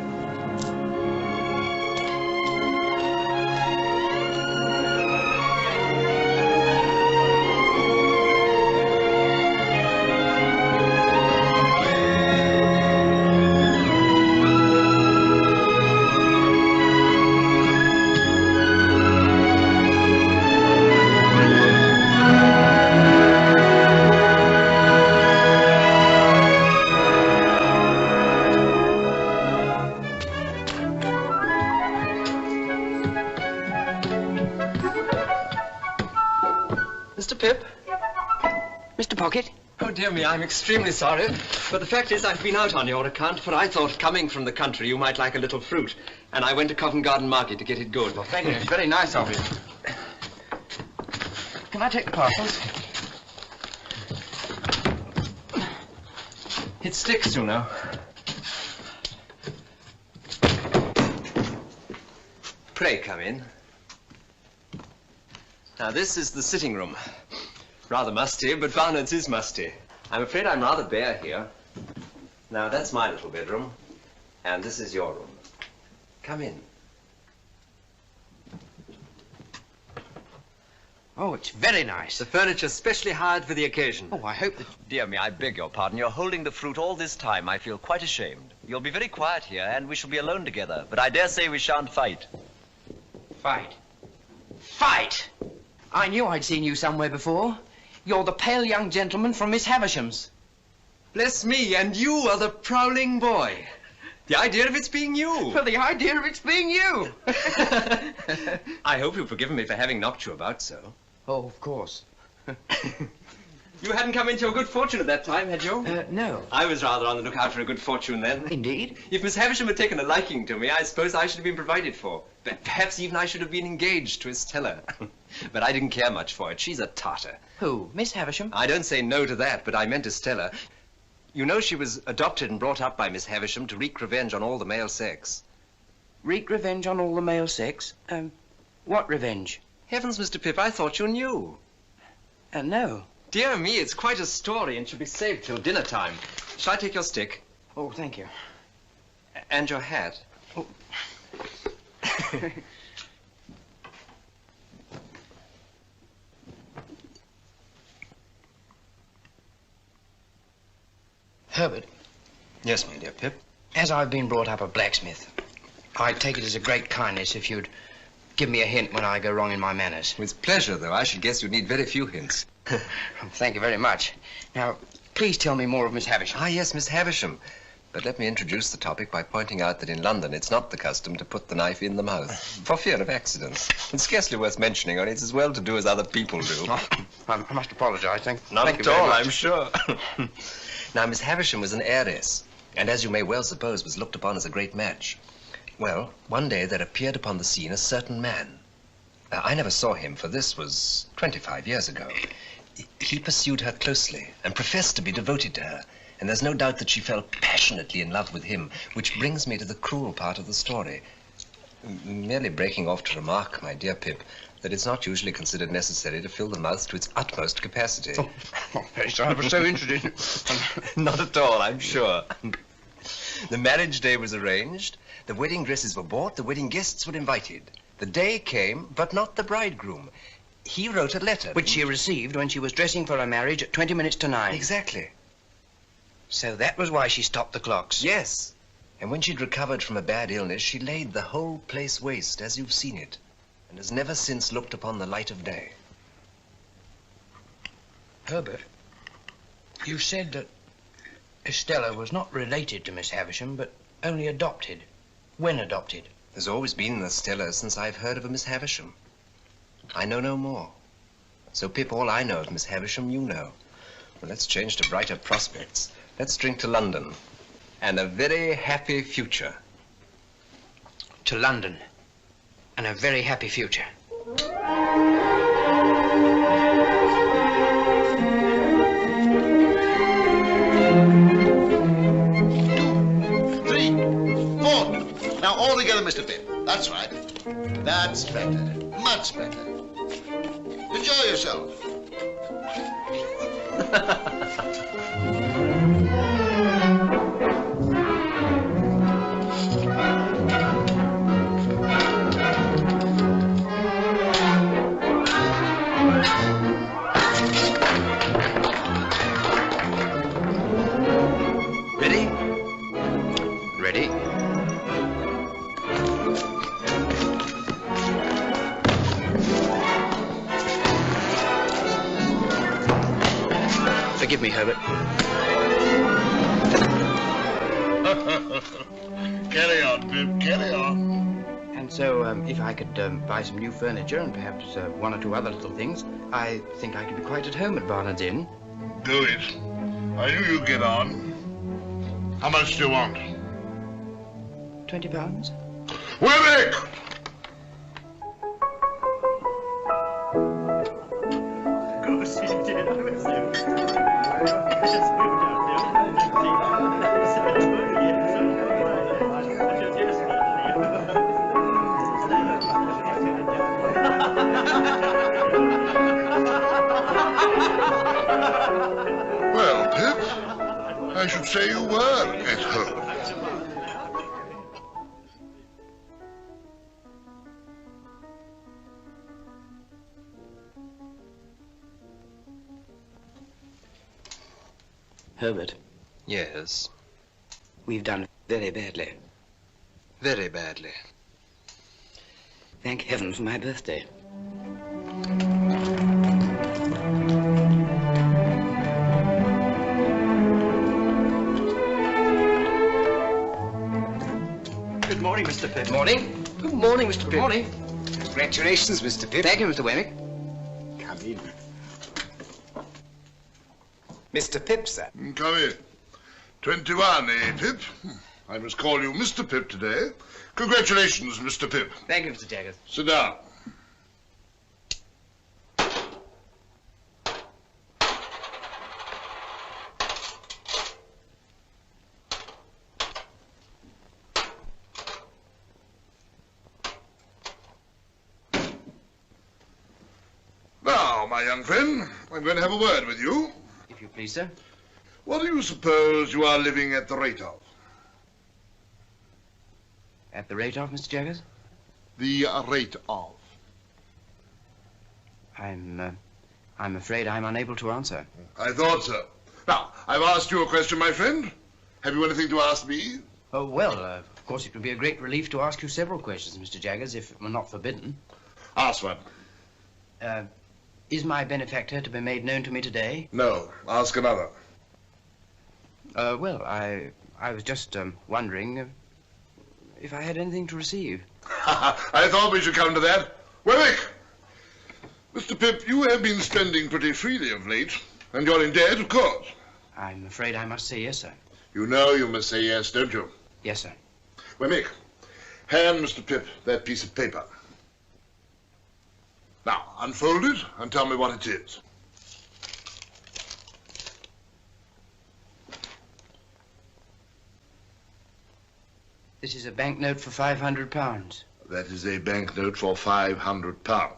Oh, dear me, I'm extremely sorry. But the fact is, I've been out on your account, for I thought, coming from the country, you might like a little fruit. And I went to Covent Garden Market to get it good. Well, thank you. It's very nice of you. Can I take the parcels? It sticks, you know. Pray come in. Now, this is the sitting room. Rather musty, but Barnard's is musty. I'm afraid I'm rather bare here. Now, that's my little bedroom, and this is your room. Come in. Oh, it's very nice. The furniture's specially hired for the occasion. Oh, I hope that... Dear me, I beg your pardon. You're holding the fruit all this time. I feel quite ashamed. You'll be very quiet here, and we shall be alone together. But I dare say we shan't fight. Fight? Fight? I knew I'd seen you somewhere before. You're the pale young gentleman from Miss Havisham's. Bless me, and you are the prowling boy. The idea of it's being you. Well, the idea of it's being you. I hope you've forgiven me for having knocked you about so. Oh, of course. You hadn't come into your good fortune at that time, had you? No. I was rather on the lookout for a good fortune then. Indeed? If Miss Havisham had taken a liking to me, I suppose I should have been provided for. But perhaps even I should have been engaged to Estella. But I didn't care much for it. She's a tartar. Who? Miss Havisham? I don't say no to that, but I meant Estella. You know she was adopted and brought up by Miss Havisham to wreak revenge on all the male sex. Wreak revenge on all the male sex? What revenge? Heavens, Mr. Pip, I thought you knew. No. Dear me, it's quite a story and should be saved till dinner time. Shall I take your stick? Oh, thank you. And your hat. Oh. Herbert. Yes, my dear Pip. As I've been brought up a blacksmith, I'd take it as a great kindness if you'd give me a hint when I go wrong in my manners. With pleasure, though. I should guess you'd need very few hints. Thank you very much. Now, please tell me more of Miss Havisham. Ah, yes, Miss Havisham. But let me introduce the topic by pointing out that in London it's not the custom to put the knife in the mouth, for fear of accidents. It's scarcely worth mentioning, only it's as well to do as other people do. I must apologize. Thank Not you at all, very much. I'm sure. Now, Miss Havisham was an heiress, and as you may well suppose, was looked upon as a great match. Well, one day there appeared upon the scene a certain man. I never saw him, for this was 25 years ago. He pursued her closely and professed to be devoted to her, and there's no doubt that she fell passionately in love with him, which brings me to the cruel part of the story. Merely breaking off to remark, my dear Pip, that it's not usually considered necessary to fill the mouth to its utmost capacity. Oh, very sorry. I was so interested. Not at all, I'm sure. The marriage day was arranged, the wedding dresses were bought, the wedding guests were invited. The day came, but not the bridegroom. He wrote a letter. Which she received when she was dressing for her marriage at 20 minutes to 9. Exactly. So that was why she stopped the clocks. Yes. And when she'd recovered from a bad illness, she laid the whole place waste, as you've seen it, and has never since looked upon the light of day. Herbert, you said that Estella was not related to Miss Havisham, but only adopted. When adopted? There's always been an Estella since I've heard of a Miss Havisham. I know no more. So, Pip, all I know of Miss Havisham, you know. Well, let's change to brighter prospects. Let's drink to London. And a very happy future. To London. And a very happy future. 2, 3, 4. Now all together, Mr. Pip. That's right. That's better. Much better. Enjoy yourself. Ready? Ready. Forgive me, Herbert. Carry on, Pip, carry on. And so, if I could buy some new furniture and perhaps one or two other little things, I think I could be quite at home at Barnard's Inn. Do it. I knew you'd get on. How much do you want? £20? Willick! Well, Pip, I should say you were at home. Herbert, Yes, we've done very badly. very badly. Thank heaven for my birthday. Good morning, Mr. Pip. Morning. Good morning, Mr. Pip. Good morning. Congratulations, Mr. Pip. Thank you, Mr. Wemmick. Come in. Mr. Pip, sir. Come in. 21, eh, Pip? I must call you Mr. Pip today. Congratulations, Mr. Pip. Thank you, Mr. Jaggers. Sit down. Now, my young friend, I'm going to have a word with you. If you please, sir. What do you suppose you are living at the rate of? At the rate of, Mr. Jaggers? The rate of. I'm afraid I'm unable to answer. I thought so. Now, I've asked you a question, my friend. Have you anything to ask me? Oh, well, of course it would be a great relief to ask you several questions, Mr. Jaggers, if it were not forbidden. Ask one. Is my benefactor to be made known to me today? No. Ask another. Well, I was just wondering if I had anything to receive. I thought we should come to that. Wemmick! Mr. Pip, you have been spending pretty freely of late, and you're in debt, of course. I'm afraid I must say yes, sir. You know you must say yes, don't you? Yes, sir. Wemmick, hand Mr. Pip that piece of paper. Now, unfold it and tell me what it is. This is a banknote for £500. That is a banknote for £500.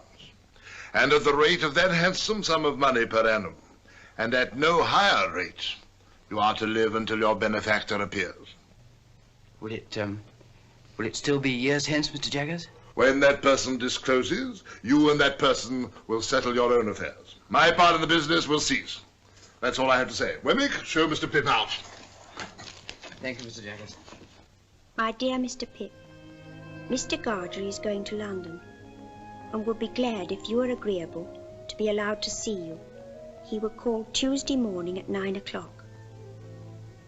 And at the rate of that handsome sum of money per annum, and at no higher rate, you are to live until your benefactor appears. Will it still be years hence, Mr. Jaggers? When that person discloses, you and that person will settle your own affairs. My part in the business will cease. That's all I have to say. Wemmick, show Mr. Pip out. Thank you, Mr. Jaggers. My dear Mr. Pip, Mr. Gargery is going to London and would be glad if you are agreeable to be allowed to see you. He will call Tuesday morning at 9 o'clock.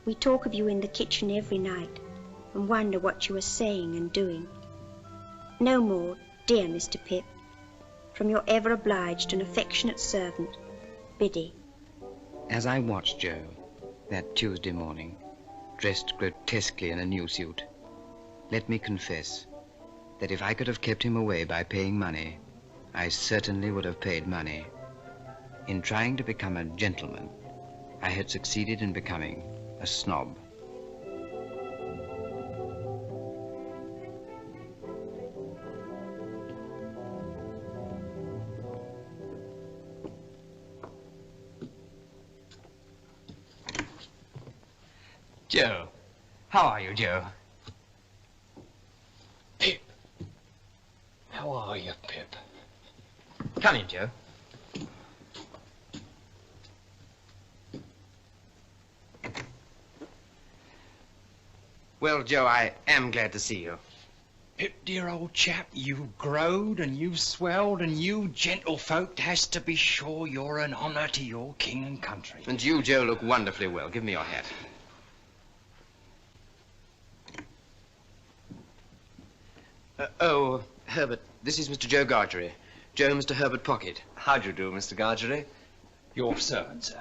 We talk of you in the kitchen every night and wonder what you are saying and doing. No more, dear Mr. Pip, from your ever obliged and affectionate servant, Biddy. As I watched Joe that Tuesday morning, dressed grotesquely in a new suit, let me confess that if I could have kept him away by paying money, I certainly would have paid money. In trying to become a gentleman, I had succeeded in becoming a snob. Joe. How are you, Joe? Pip. How are you, Pip? Come in, Joe. Well, Joe, I am glad to see you. Pip, dear old chap, you've growed and you've swelled, and you gentlefolk has to be sure you're an honour to your king and country. And you, Joe, look wonderfully well. Give me your hat. Oh, Herbert, this is Mr. Joe Gargery. Joe, Mr. Herbert Pocket. How do you do, Mr. Gargery? Your servant, sir.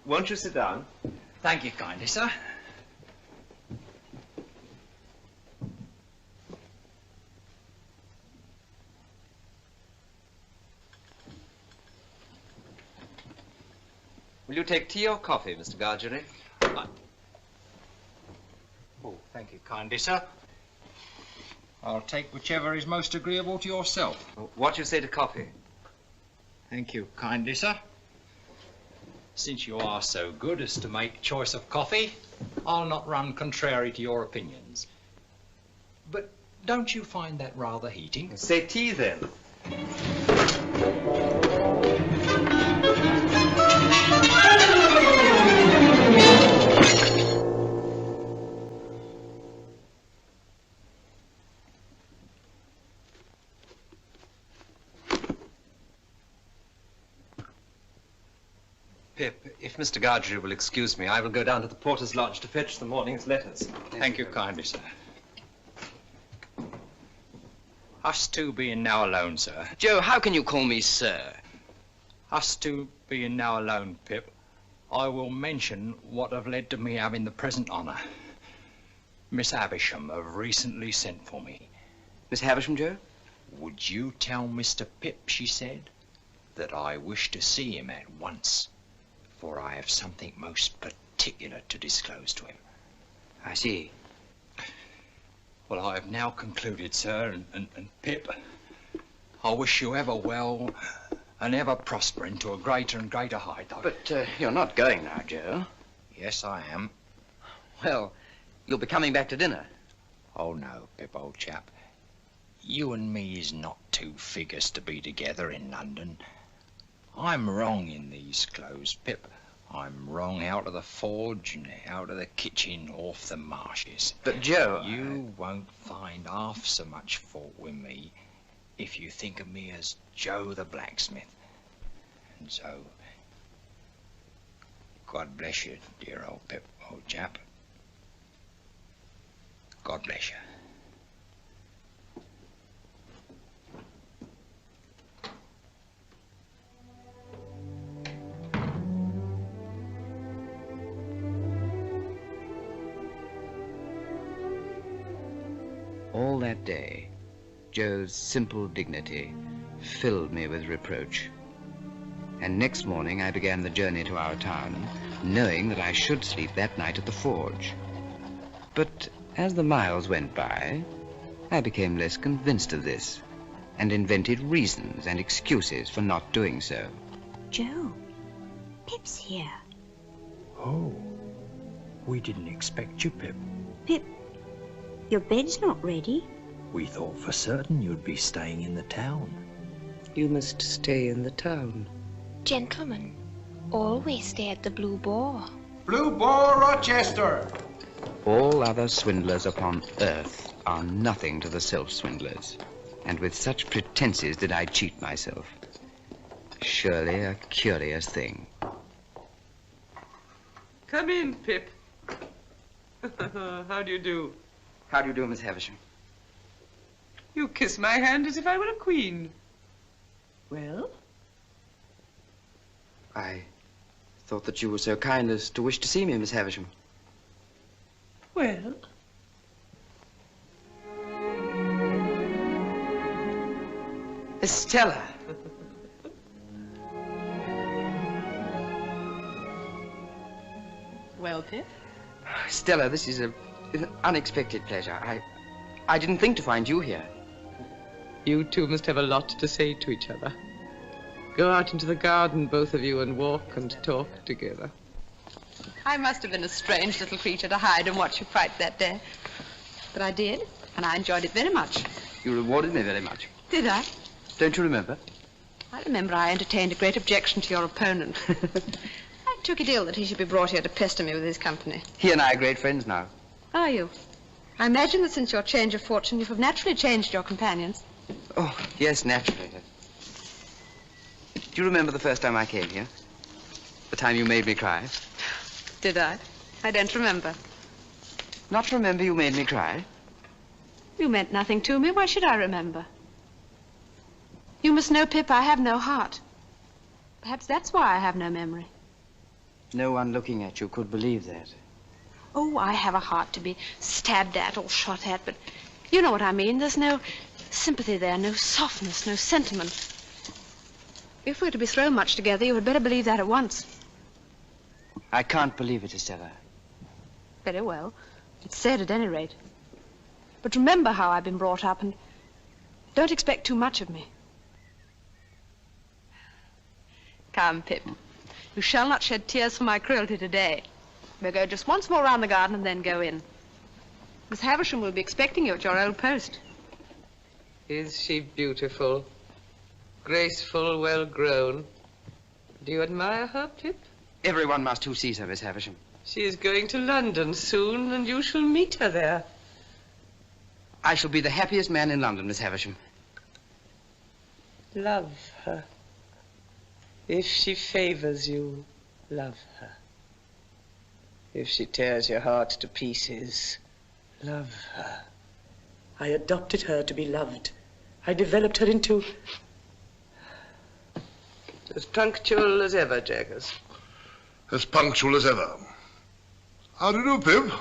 Won't you sit down? Thank you kindly, sir. Will you take tea or coffee, Mr. Gargery? Oh, thank you kindly, sir. I'll take whichever is most agreeable to yourself. What do you say to coffee? Thank you kindly, sir. Since you are so good as to make choice of coffee, I'll not run contrary to your opinions. But don't you find that rather heating? Say tea, then. Pip, if Mr. Gargery will excuse me, I will go down to the porter's lodge to fetch the morning's letters. Thank you kindly, sir. Us two being now alone, sir. Joe, how can you call me sir? Us two being now alone, Pip, I will mention what have led to me having the present honour. Miss Havisham have recently sent for me. Miss Havisham, Joe? Would you tell Mr. Pip, she said, that I wish to see him at once, for I have something most particular to disclose to him. I see. Well, I have now concluded, sir, and Pip, I wish you ever well and ever prospering to a greater and greater height. But you're not going now, Joe. Yes, I am. Well, you'll be coming back to dinner. Oh, no, Pip, old chap. You and me is not two figures to be together in London. I'm wrong in these clothes, Pip. I'm wrong out of the forge and out of the kitchen off the marshes. But, Joe... You won't find half so much fault with me if you think of me as Joe the blacksmith. And so, God bless you, dear old Pip. old chap. God bless you. All that day, Joe's simple dignity filled me with reproach. And next morning I began the journey to our town, knowing that I should sleep that night at the forge. But as the miles went by, I became less convinced of this, and invented reasons and excuses for not doing so. Joe, Pip's here. Oh, we didn't expect you, Pip. Pip, your bed's not ready. We thought for certain you'd be staying in the town. You must stay in the town. Gentlemen, always stay at the Blue Boar. Blue Boar, Rochester. All other swindlers upon earth are nothing to the self-swindlers, and with such pretenses did I cheat myself. Surely a curious thing. Come in, Pip. How do you do? How do you do, Miss Havisham? You kiss my hand as if I were a queen. Well? I thought that you were so kind as to wish to see me, Miss Havisham. Well? Estella. Well, Pip? Stella, this is an unexpected pleasure. I didn't think to find you here. You two must have a lot to say to each other. Go out into the garden, both of you, and walk and talk together. I must have been a strange little creature to hide and watch you fight that day. But I did, and I enjoyed it very much. You rewarded me very much. Did I? Don't you remember? I remember I entertained a great objection to your opponent. I took it ill that he should be brought here to pester me with his company. He and I are great friends now. Are you? I imagine that since your change of fortune, you have naturally changed your companions. Oh, yes, naturally. Do you remember the first time I came here? The time you made me cry? Did I? I don't remember. Not remember you made me cry? You meant nothing to me. Why should I remember? You must know, Pip, I have no heart. Perhaps that's why I have no memory. No one looking at you could believe that. Oh, I have a heart to be stabbed at or shot at, but you know what I mean. There's no sympathy there, no softness, no sentiment. If we're to be thrown much together, you had better believe that at once. I can't believe it, Estella. Very well. It's said at any rate. But remember how I've been brought up, and don't expect too much of me. Come, Pip. You shall not shed tears for my cruelty today. We'll go just once more round the garden and then go in. Miss Havisham will be expecting you at your old post. Is she beautiful? Graceful, well grown. Do you admire her, Pip? Everyone must who sees her, Miss Havisham. She is going to London soon, and you shall meet her there. I shall be the happiest man in London, Miss Havisham. Love her. If she favors you, love her. If she tears your heart to pieces, love her. I adopted her to be loved. I developed her into... as punctual as ever, Jaggers. As punctual as ever. How do you do, Pip?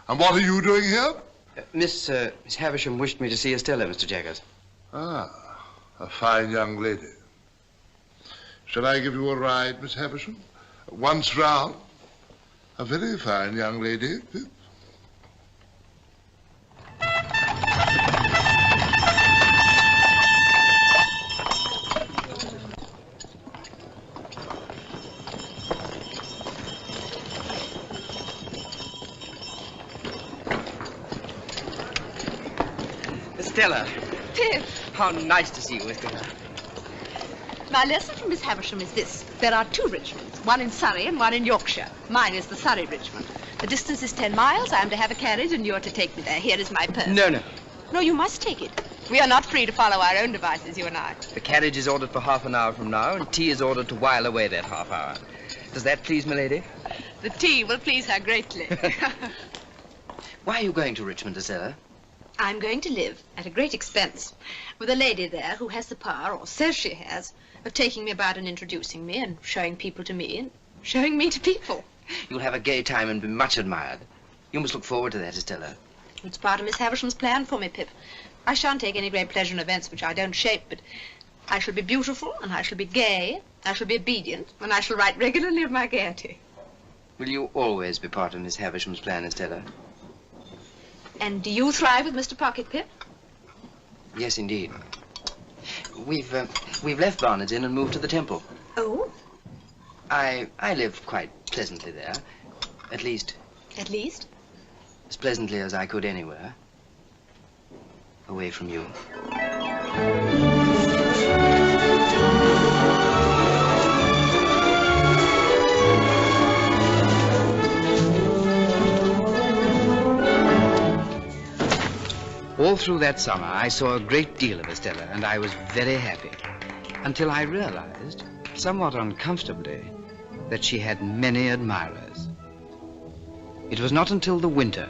And what are you doing here? Miss Havisham wished me to see Estella, Mr. Jaggers. Ah, a fine young lady. Shall I give you a ride, Miss Havisham? Once round? A very fine young lady, Pip. Estella. Pip. How nice to see you, Estella. My lesson from Miss Havisham is this. There are two Richmonds, one in Surrey and one in Yorkshire. Mine is the Surrey Richmond. The distance is 10 miles. I am to have a carriage and you are to take me there. Here is my purse. No, no. No, you must take it. We are not free to follow our own devices, you and I. The carriage is ordered for half an hour from now, and tea is ordered to while away that half hour. Does that please, milady? The tea will please her greatly. Why are you going to Richmond, Estella? I'm going to live, at a great expense, with a lady there who has the power, or says she has, of taking me about and introducing me and showing people to me and showing me to people. You'll have a gay time and be much admired. You must look forward to that, Estella. It's part of Miss Havisham's plan for me, Pip. I shan't take any great pleasure in events which I don't shape, but I shall be beautiful, and I shall be gay, I shall be obedient, and I shall write regularly of my gaiety. Will you always be part of Miss Havisham's plan, Estella? And do you thrive with Mr. Pocket, Pip? Yes, indeed. We've left Barnard's Inn and moved to the Temple. Oh? I live quite pleasantly there. At least... At least? As pleasantly as I could anywhere. Away from you. All through that summer, I saw a great deal of Estella, and I was very happy, until I realized, somewhat uncomfortably, that she had many admirers. It was not until the winter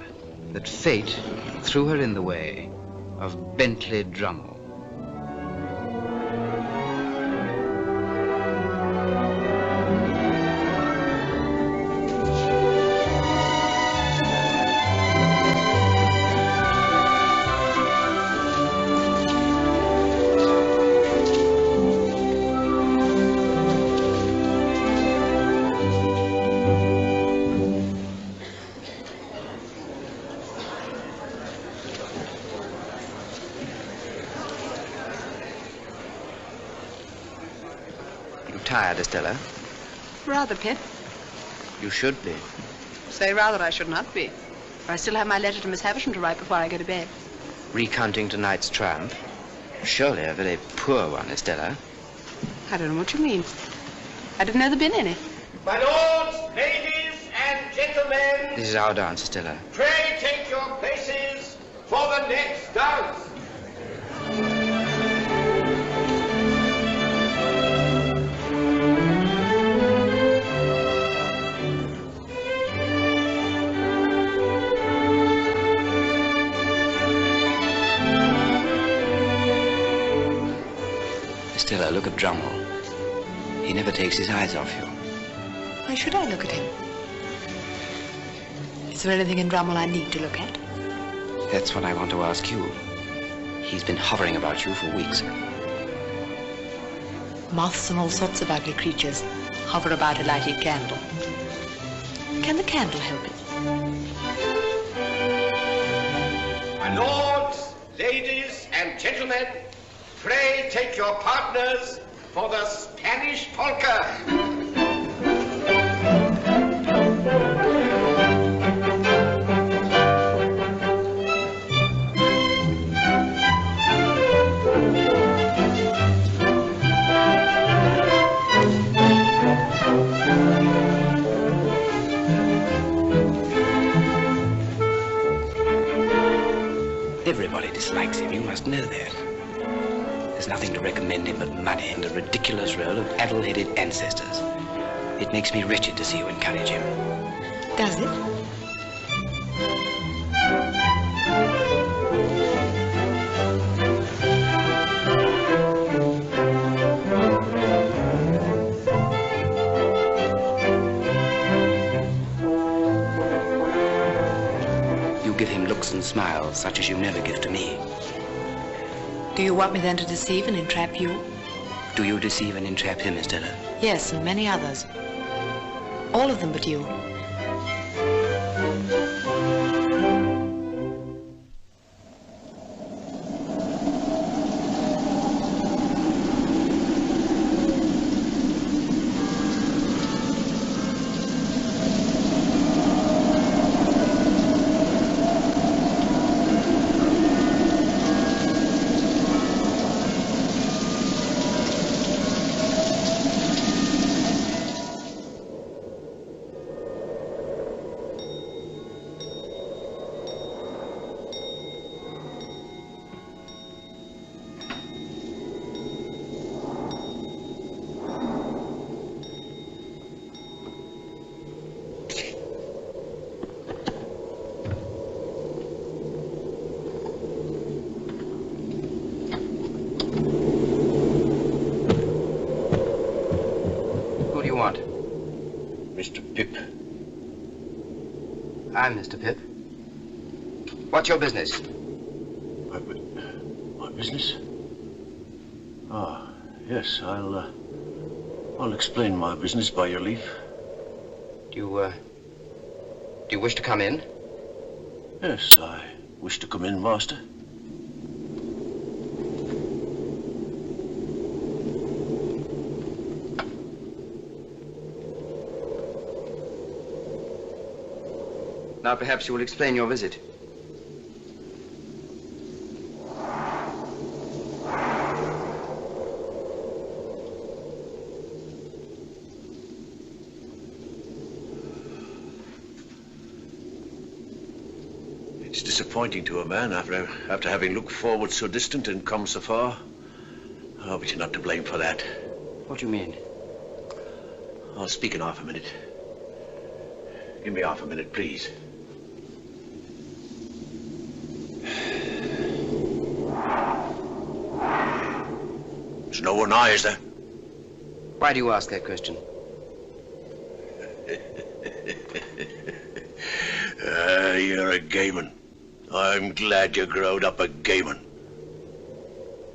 that fate threw her in the way of Bentley Drummle. Tired, Estella? Rather, Pip. You should be. Say rather I should not be. I still have my letter to Miss Havisham to write before I go to bed. Recounting tonight's triumph? Surely a very poor one, Estella. I don't know what you mean. I didn't know there'd been any. My lords, ladies, and gentlemen, This is our dance, Estella. pray take your places for the next dance. Estella, look at Drummle. He never takes his eyes off you. Why should I look at him? Is there anything in Drummle I need to look at? That's what I want to ask you. He's been hovering about you for weeks. Moths and all sorts of ugly creatures hover about a lighted candle. Can the candle help it? My lords, ladies, and gentlemen, pray take your partners for the Spanish polka. Everybody dislikes him, you must know that. There's nothing to recommend him but money and a ridiculous row of addle-headed ancestors. It makes me wretched to see you encourage him. Does it? You give him looks and smiles such as you never give to me. Do you want me then to deceive and entrap you? Do you deceive and entrap him, Estella? Yes, and many others. All of them but you. Mr. Pip. I'm Mr. Pip. What's your business? My business? Ah, yes, I'll explain my business by your leave. Do you wish to come in? Yes, I wish to come in, Master. Now perhaps you will explain your visit. It's disappointing to a man after having looked forward so distant and come so far. Oh, but you're not to blame for that. What do you mean? I'll speak in half a minute. Give me half a minute, please. There's no one nigh, is there? Why do you ask that question? You're a gayman. I'm glad you growed up a gayman.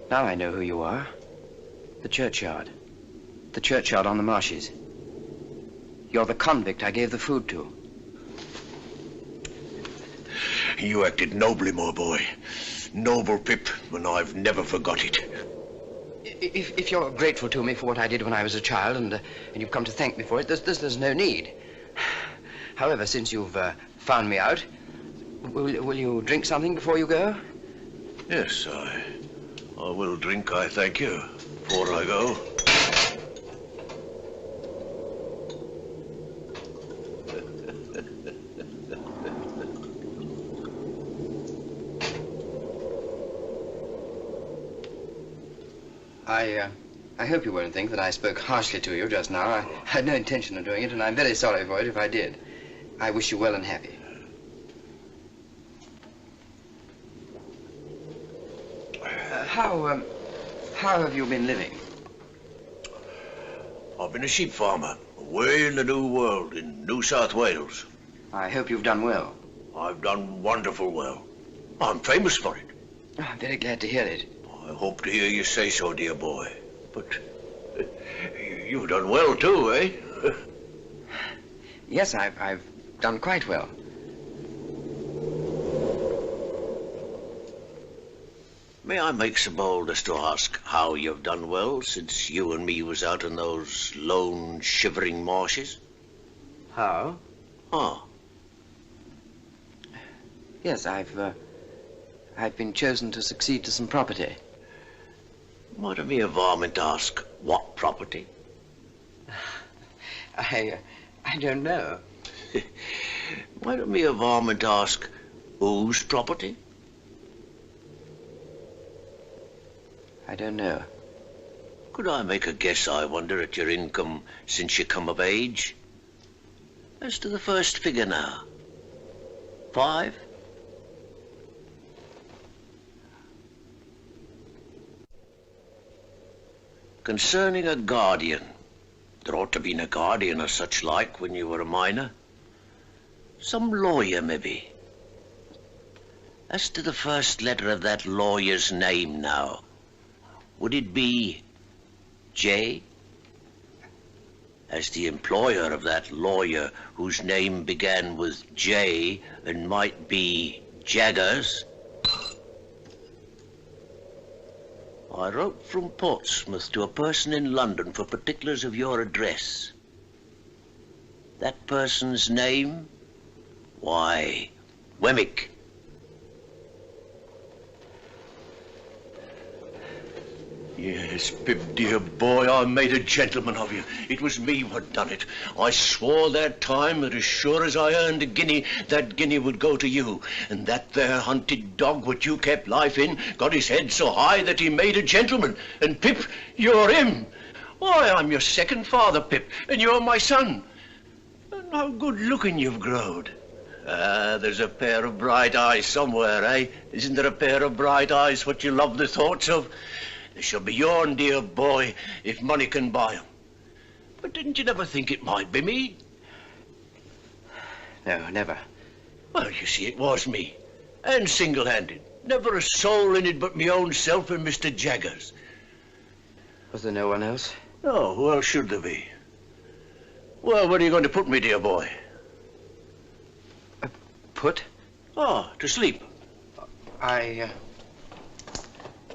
Now I know who you are. The churchyard. The churchyard on the marshes. You're the convict I gave the food to. You acted nobly, my boy. Noble, Pip, and I've never forgot it. If you're grateful to me for what I did when I was a child, and you've come to thank me for it, there's no need. However, since you've found me out, will you drink something before you go? Yes, I will drink, I thank you, before I go. I hope you won't think that I spoke harshly to you just now. I had no intention of doing it, and I'm very sorry for it if I did. I wish you well and happy. How have you been living? I've been a sheep farmer, away in the New World, in New South Wales. I hope you've done well. I've done wonderful well. I'm famous for it. Oh, I'm very glad to hear it. I hope to hear you say so, dear boy. But you've done well too, eh? Yes, I've done quite well. May I make so bold as to ask how you've done well since you and me was out in those lone, shivering marshes? How? Ah. Yes, I've been chosen to succeed to some property. Might me a varmint ask what property? I don't know. Might me a varmint ask whose property? I don't know. Could I make a guess, I wonder, at your income since you come of age? As to the first figure now. 5? Concerning a guardian. There ought to be a guardian or such like when you were a minor. Some lawyer, maybe. As to the first letter of that lawyer's name now, would it be J? As the employer of that lawyer whose name began with J and might be Jaggers, I wrote from Portsmouth to a person in London for particulars of your address. That person's name? Why, Wemmick. Yes, Pip, dear boy, I made a gentleman of you. It was me what done it. I swore that time that as sure as I earned a guinea, that guinea would go to you. And that there hunted dog what you kept life in got his head so high that he made a gentleman. And Pip, you're him. Why, I'm your second father, Pip, and you're my son. And how good looking you've growed. Ah, there's a pair of bright eyes somewhere, eh? Isn't there a pair of bright eyes what you love the thoughts of? They shall be yourn, dear boy, if money can buy 'em. But didn't you never think it might be me? No, never. Well, you see, it was me. And single-handed. Never a soul in it but me own self and Mr. Jaggers. Was there no one else? No, who else should there be? Well, where are you going to put me, dear boy? Put? Oh, to sleep.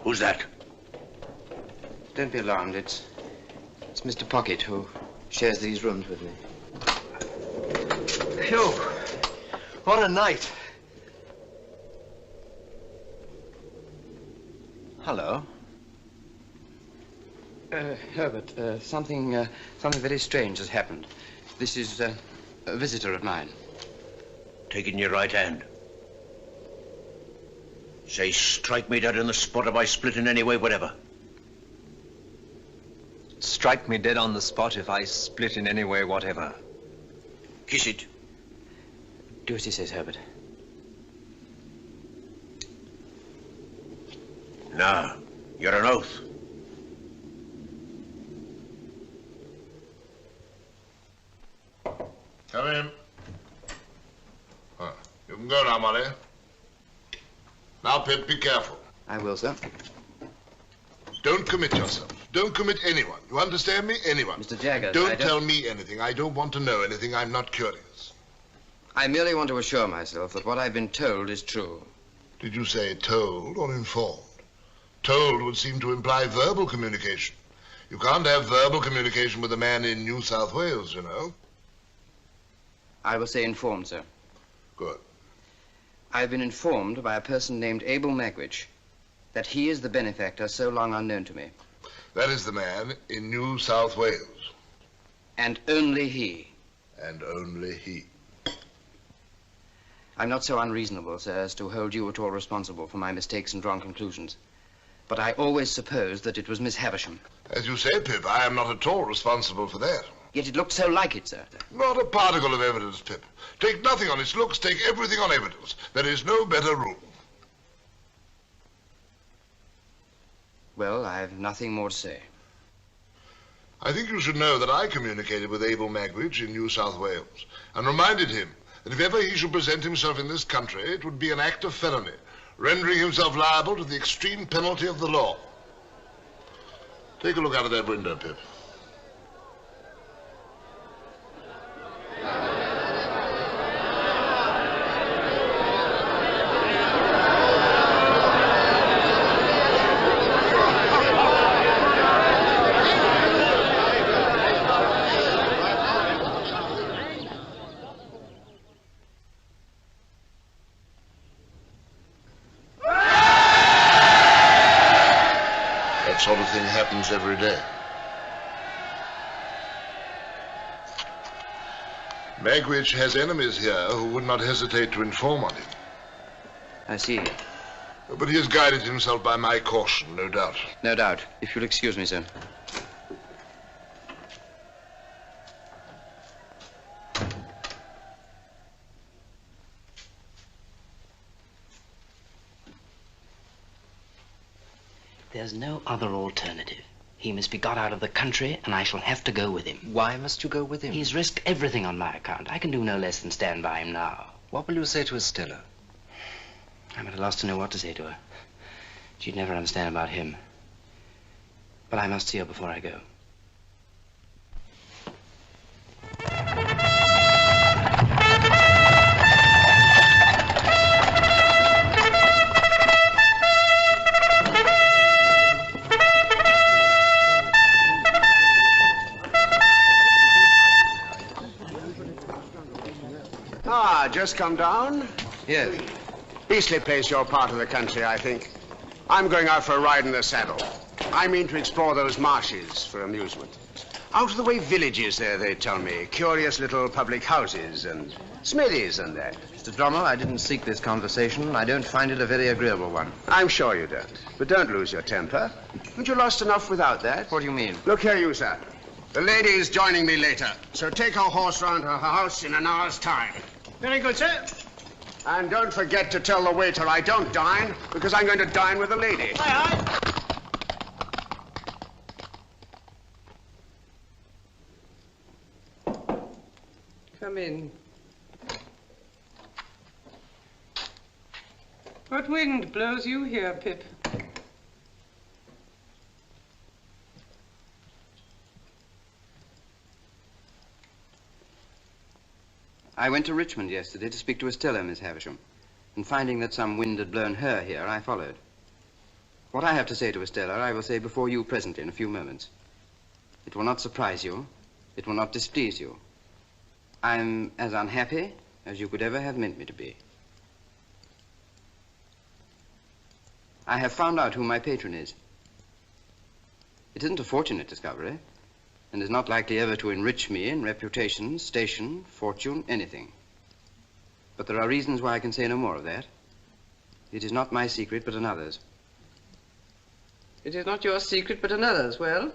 Who's that? Don't be alarmed. It's Mr. Pocket, who shares these rooms with me. Phew! What a night! Hello. Herbert, something very strange has happened. This is a visitor of mine. Take it in your right hand. Say, strike me dead on the spot if I split in any way, whatever. Strike me dead on the spot if I split in any way, whatever. Kiss it. Do as he says, Herbert. Now, you're an oath. Come in. You can go now, Molly. Now, Pip, be careful. I will, sir. Don't commit yourself. Don't commit anyone. You understand me? Anyone. Mr. Jaggers, Don't tell me anything. I don't want to know anything. I'm not curious. I merely want to assure myself that what I've been told is true. Did you say told or informed? Told would seem to imply verbal communication. You can't have verbal communication with a man in New South Wales, you know. I will say informed, sir. Good. I've been informed by a person named Abel Magwitch that he is the benefactor so long unknown to me. That is the man in New South Wales. And only he. And only he. I'm not so unreasonable, sir, as to hold you at all responsible for my mistakes and wrong conclusions. But I always supposed that it was Miss Havisham. As you say, Pip, I am not at all responsible for that. Yet it looked so like it, sir. Not a particle of evidence, Pip. Take nothing on its looks, take everything on evidence. There is no better rule. Well, I've nothing more to say. I think you should know that I communicated with Abel Magwitch in New South Wales and reminded him that if ever he should present himself in this country, it would be an act of felony, rendering himself liable to the extreme penalty of the law. Take a look out of that window, Pip. Sort of thing happens every day. Magwitch has enemies here who would not hesitate to inform on him. I see. But he has guided himself by my caution, no doubt. No doubt. If you'll excuse me, sir. There's no other alternative. He must be got out of the country, and I shall have to go with him. Why must you go with him? He's risked everything on my account. I can do no less than stand by him now. What will you say to Estella? I'm at a loss to know what to say to her. She'd never understand about him. But I must see her before I go. Just come down? Yes. Beastly place, your part of the country, I think. I'm going out for a ride in the saddle. I mean to explore those marshes for amusement. Out of the way villages there, they tell me. Curious little public houses and smithies and that. Mr. Drommel, I didn't seek this conversation. I don't find it a very agreeable one. I'm sure you don't. But don't lose your temper. Haven't you lost enough without that? What do you mean? Look here, you, sir. The lady is joining me later, so take her horse round her house in an hour's time. Very good, sir. And don't forget to tell the waiter I don't dine, because I'm going to dine with the lady. Aye, Come in. What wind blows you here, Pip? I went to Richmond yesterday to speak to Estella, Miss Havisham, and finding that some wind had blown her here, I followed. What I have to say to Estella, I will say before you presently in a few moments. It will not surprise you. It will not displease you. I'm as unhappy as you could ever have meant me to be. I have found out who my patron is. It isn't a fortunate discovery, and is not likely ever to enrich me in reputation, station, fortune, anything. But there are reasons why I can say no more of that. It is not my secret, but another's. It is not your secret, but another's. Well?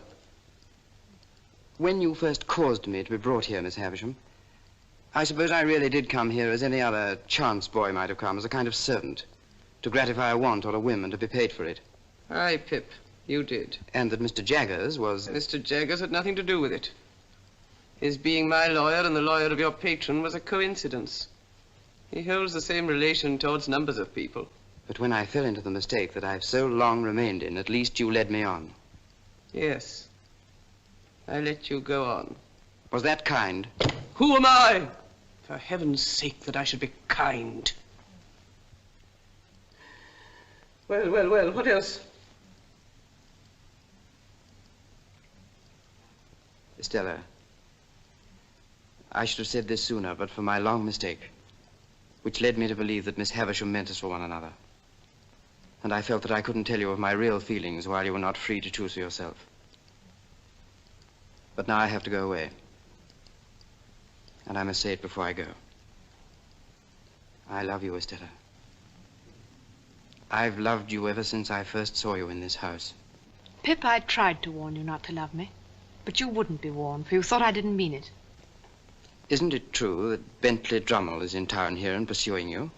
When you first caused me to be brought here, Miss Havisham, I suppose I really did come here as any other chance boy might have come, as a kind of servant, to gratify a want or a whim and to be paid for it. Aye, Pip, you did. And that Mr. Jaggers was... Mr. Jaggers had nothing to do with it. His being my lawyer and the lawyer of your patron was a coincidence. He holds the same relation towards numbers of people. But when I fell into the mistake that I've so long remained in, at least you led me on. Yes. I let you go on. Was that kind? Who am I? For heaven's sake, that I should be kind. Well, what else? Estella, I should have said this sooner, but for my long mistake, which led me to believe that Miss Havisham meant us for one another. And I felt that I couldn't tell you of my real feelings while you were not free to choose for yourself. But now I have to go away. And I must say it before I go. I love you, Estella. I've loved you ever since I first saw you in this house. Pip, I tried to warn you not to love me, but you wouldn't be warned, for you thought I didn't mean it. Isn't it true that Bentley Drummel is in town here and pursuing you?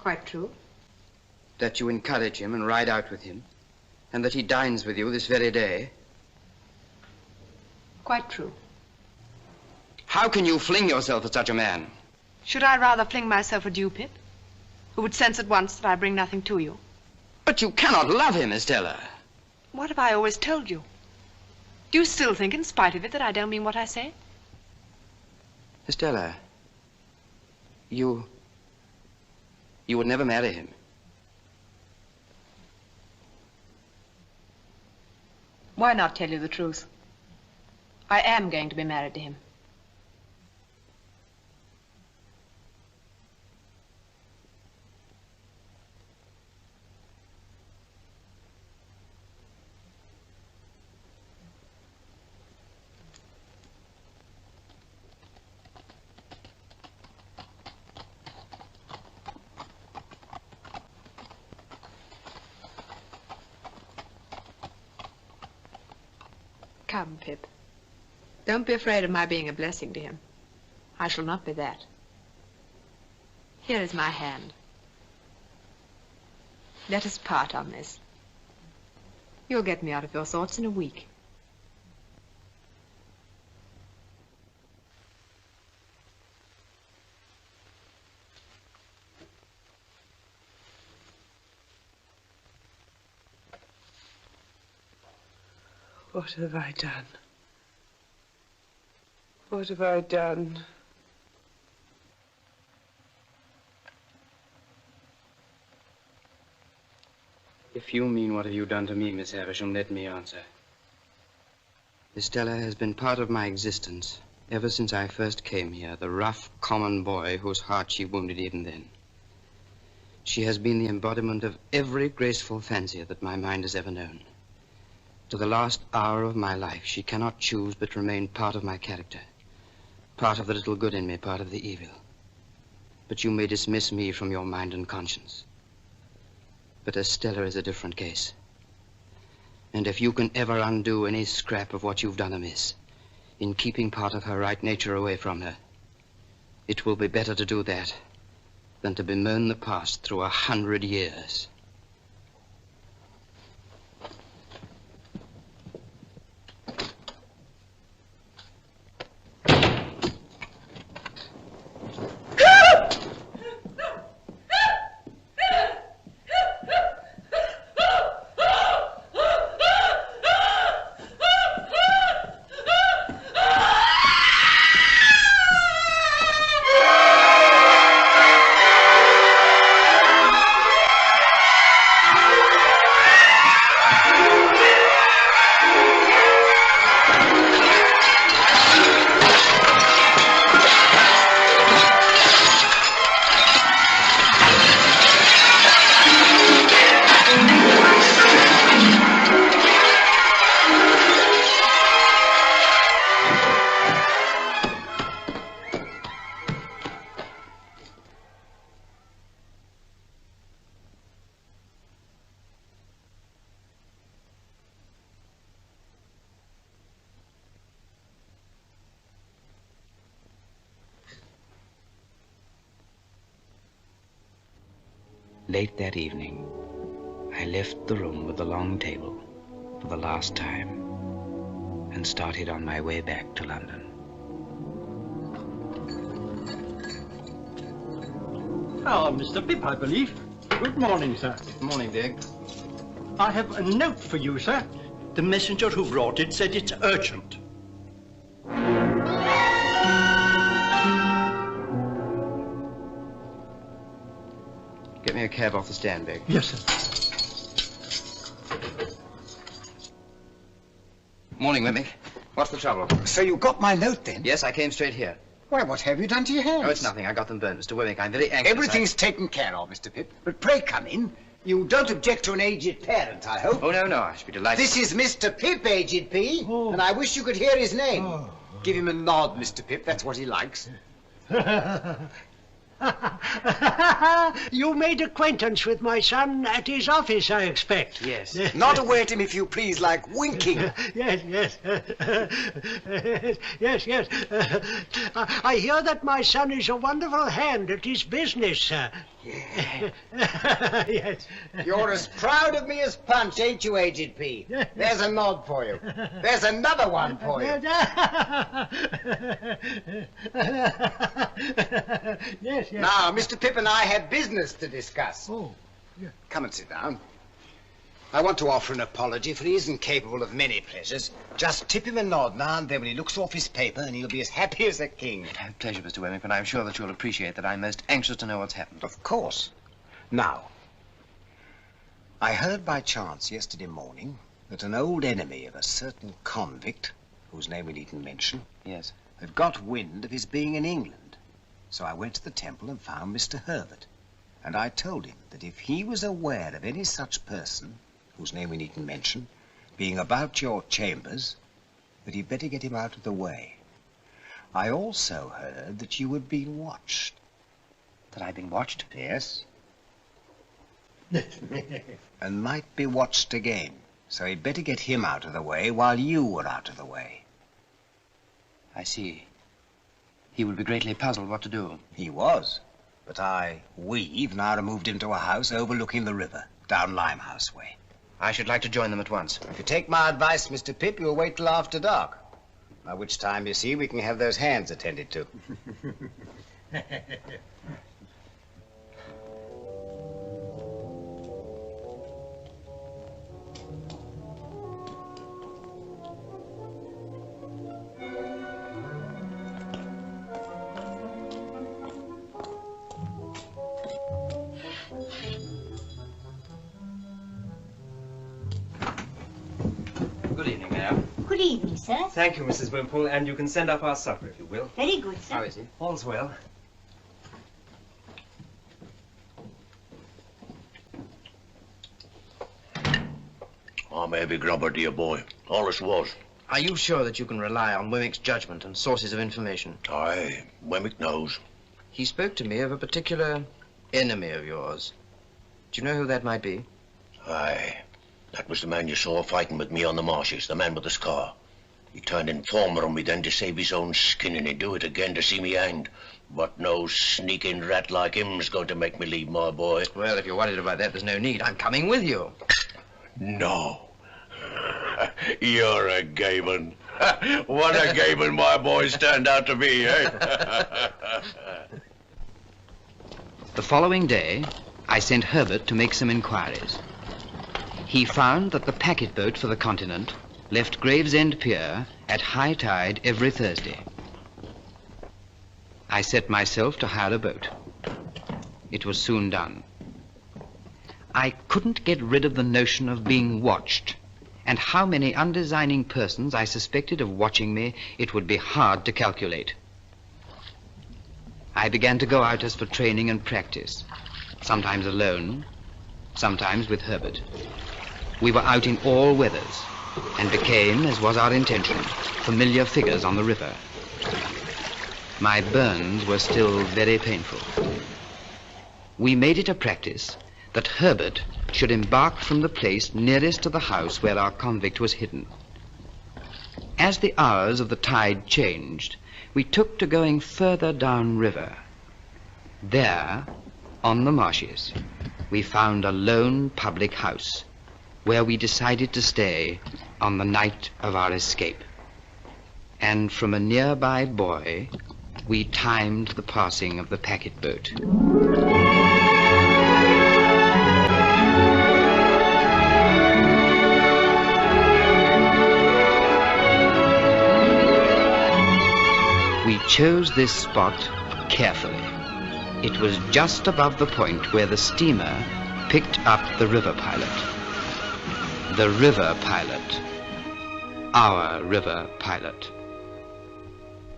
Quite true. That you encourage him and ride out with him, and that he dines with you this very day? Quite true. How can you fling yourself at such a man? Should I rather fling myself at you, Pip, who would sense at once that I bring nothing to you? But you cannot love him, Estella. What have I always told you? Do you still think, in spite of it, that I don't mean what I say? Estella, you would never marry him. Why not tell you the truth? I am going to be married to him. Come, Pip. Don't be afraid of my being a blessing to him. I shall not be that. Here is my hand. Let us part on this. You'll get me out of your thoughts in a week. What have I done? What have I done? If you mean what have you done to me, Miss Havisham, let me answer. Estella has been part of my existence ever since I first came here, the rough, common boy whose heart she wounded even then. She has been the embodiment of every graceful fancy that my mind has ever known. To the last hour of my life, she cannot choose but remain part of my character, part of the little good in me, part of the evil. But you may dismiss me from your mind and conscience. But Estella is a different case. And if you can ever undo any scrap of what you've done amiss, in keeping part of her right nature away from her, it will be better to do that than to bemoan the past through 100 years. Late that evening, I left the room with the long table for the last time and started on my way back to London. Ah, Mr. Pip, I believe. Good morning, sir. Good morning, Dick. I have a note for you, sir. The messenger who brought it said it's urgent. Get me a cab off the stand, Dick. Yes, sir. Morning, Wemmick. What's the trouble? So you got my note, then? Yes, I came straight here. Why, what have you done to your hands? Oh, it's nothing. I got them burned, Mr. Wemmick. I'm very anxious. Everything's taken care of, Mr. Pip. But pray come in. You don't object to an aged parent, I hope? Oh, no, I should be delighted. This is Mr. Pip, aged P, and I wish you could hear his name. Oh. Give him a nod, Mr. Pip. That's what he likes. You made acquaintance with my son at his office, I expect. Yes. Not away at him, if you please, like winking. Yes. Yes. I hear that my son is a wonderful hand at his business, sir. Yes. You're as proud of me as Punch, ain't you, aged P? There's a nod for you. There's another one for you. Yes. Now, Mr. Pip and I have business to discuss. Oh, yeah. Come and sit down. I want to offer an apology, for he isn't capable of many pleasures. Just tip him a nod now and then when he looks off his paper, and he'll be as happy as a king. My pleasure, Mr. Wemmick, and I'm sure that you'll appreciate that I'm most anxious to know what's happened. Of course. Now, I heard by chance yesterday morning that an old enemy of a certain convict, whose name we needn't mention, yes, had got wind of his being in England. So I went to the temple and found Mr. Herbert, and I told him that if he was aware of any such person, whose name we needn't mention, being about your chambers, that he'd better get him out of the way. I also heard that you had been watched. That I'd been watched? Yes. And might be watched again, so he'd better get him out of the way while you were out of the way. I see. He would be greatly puzzled what to do. He was, but we've now removed him to a house overlooking the river, down Limehouse way. I should like to join them at once. If you take my advice, Mr. Pip, you'll wait till after dark, by which time, you see, we can have those hands attended to. Good evening, ma'am. Good evening, sir. Thank you, Mrs. Wimpole, and you can send up our supper, if you will. Very good, sir. How is he? All's well. I'm a heavy grubber, dear boy. Always was. Are you sure that you can rely on Wemmick's judgment and sources of information? Aye, Wemmick knows. He spoke to me of a particular enemy of yours. Do you know who that might be? Aye. That was the man you saw fighting with me on the marshes, the man with the scar. He turned informer on me then to save his own skin, and he'd do it again to see me hanged. But no sneaking rat like him's going to make me leave, my boy. Well, if you're worried about that, there's no need. I'm coming with you. No. You're a gay one. What a gay one my boy's turned out to be, eh? The following day, I sent Herbert to make some inquiries. He found that the packet boat for the continent left Gravesend Pier at high tide every Thursday. I set myself to hire a boat. It was soon done. I couldn't get rid of the notion of being watched, and how many undesigning persons I suspected of watching me, it would be hard to calculate. I began to go out as for training and practice, sometimes alone, sometimes with Herbert. We were out in all weathers, and became, as was our intention, familiar figures on the river. My burns were still very painful. We made it a practice that Herbert should embark from the place nearest to the house where our convict was hidden. As the hours of the tide changed, we took to going further down river. There, on the marshes, we found a lone public house where we decided to stay on the night of our escape. And from a nearby buoy, we timed the passing of the packet boat. We chose this spot carefully. It was just above the point where the steamer picked up the river pilot. The river pilot. Our river pilot.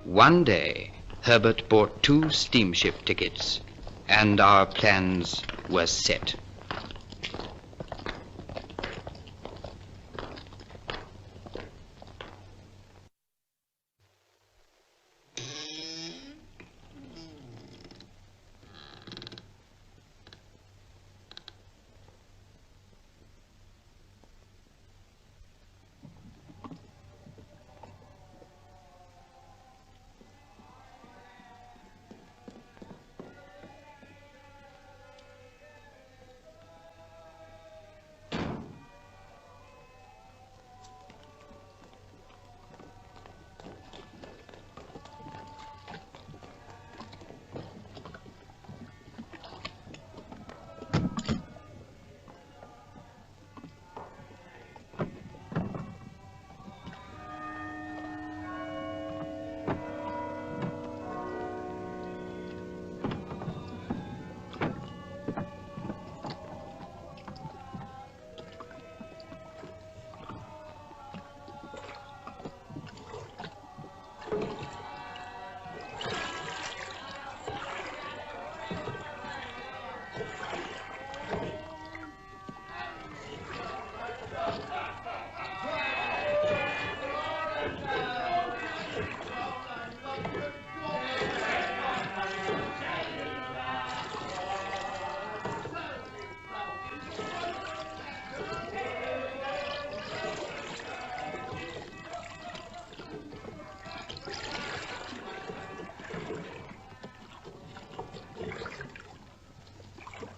One day, Herbert bought 2 steamship tickets, and our plans were set.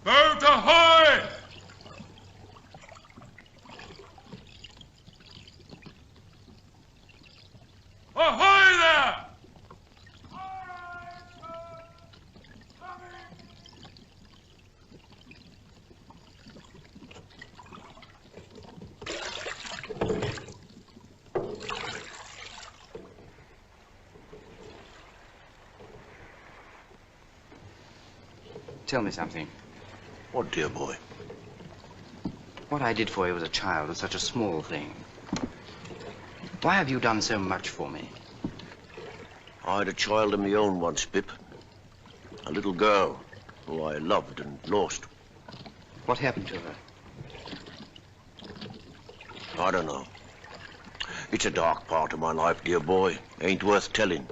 Boat ahoy! Ahoy there! Tell me something. What, dear boy? What I did for you as a child was such a small thing. Why have you done so much for me? I had a child of my own once, Pip. A little girl who I loved and lost. What happened to her? I don't know. It's a dark part of my life, dear boy. Ain't worth telling.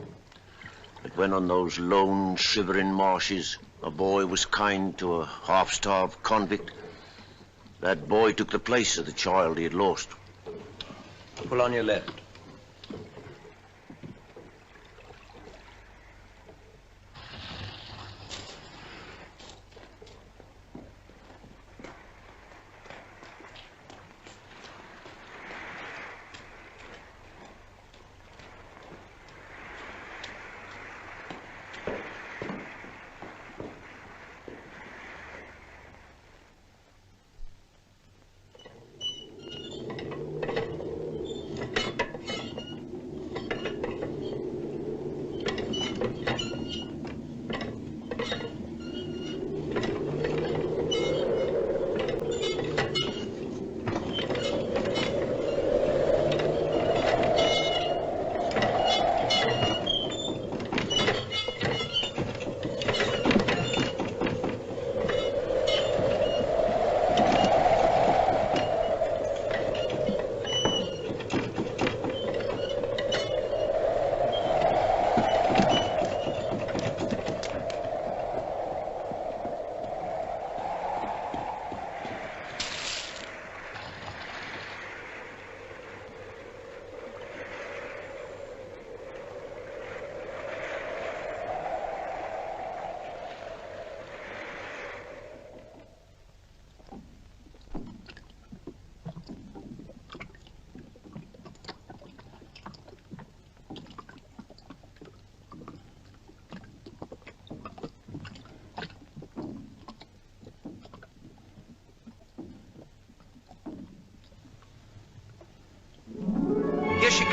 But when on those lone, shivering marshes, a boy was kind to a half-starved convict, that boy took the place of the child he had lost. Pull on your left.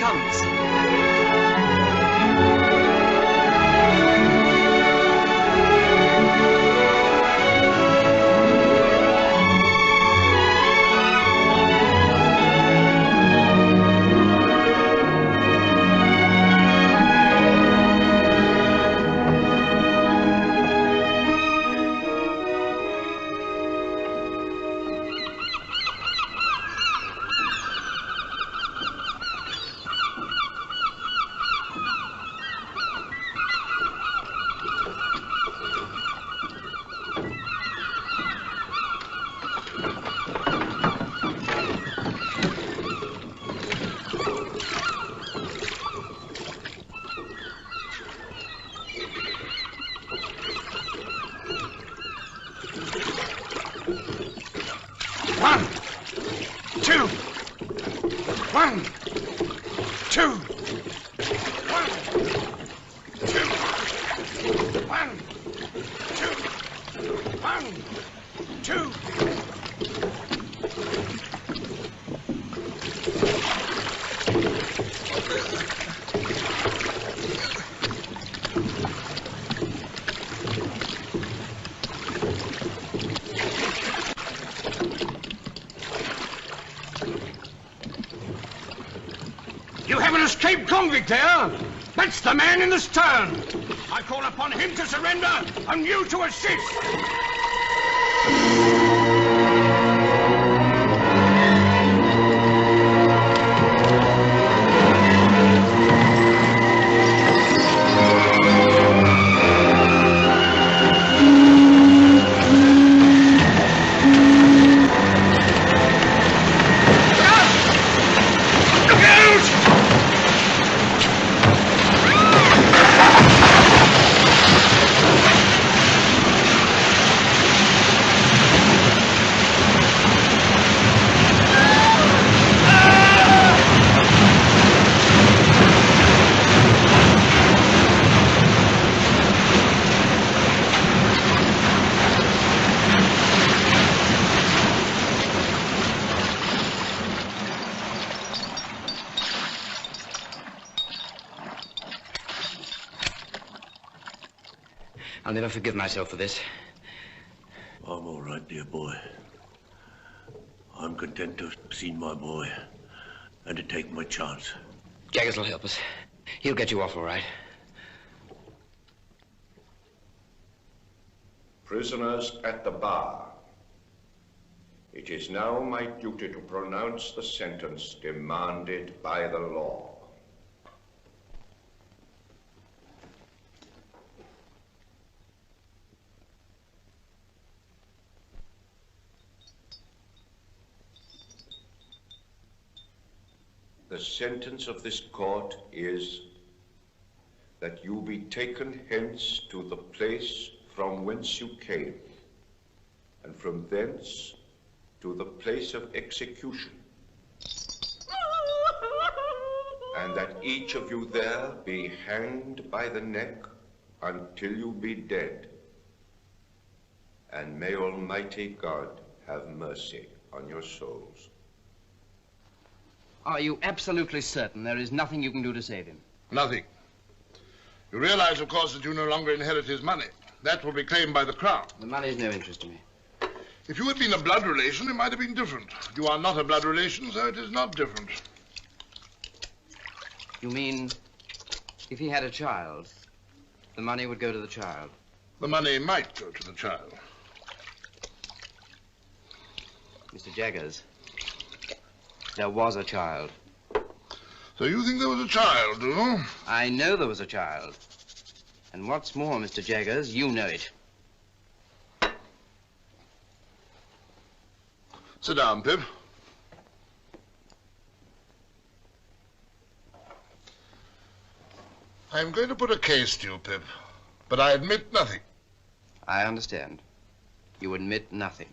comes. You have an escaped convict there. That's the man in the stern. I call upon him to surrender and you to assist. I'll never forgive myself for this. I'm all right, dear boy. I'm content to have seen my boy and to take my chance. Jaggers will help us. He'll get you off all right. Prisoners at the bar. It is now my duty to pronounce the sentence demanded by the law. The sentence of this court is that you be taken hence to the place from whence you came, and from thence to the place of execution, and that each of you there be hanged by the neck until you be dead. And may Almighty God have mercy on your souls. Are you absolutely certain there is nothing you can do to save him? Nothing. You realize, of course, that you no longer inherit his money. That will be claimed by the crown. The money's no interest to me. If you had been a blood relation, it might have been different. You are not a blood relation, so it is not different. You mean if he had a child, the money would go to the child? The money might go to the child. Mr. Jaggers, there was a child. So you think there was a child, do you? I know there was a child. And what's more, Mr. Jaggers, you know it. Sit down, Pip. I'm going to put a case to you, Pip, but I admit nothing. I understand. You admit nothing.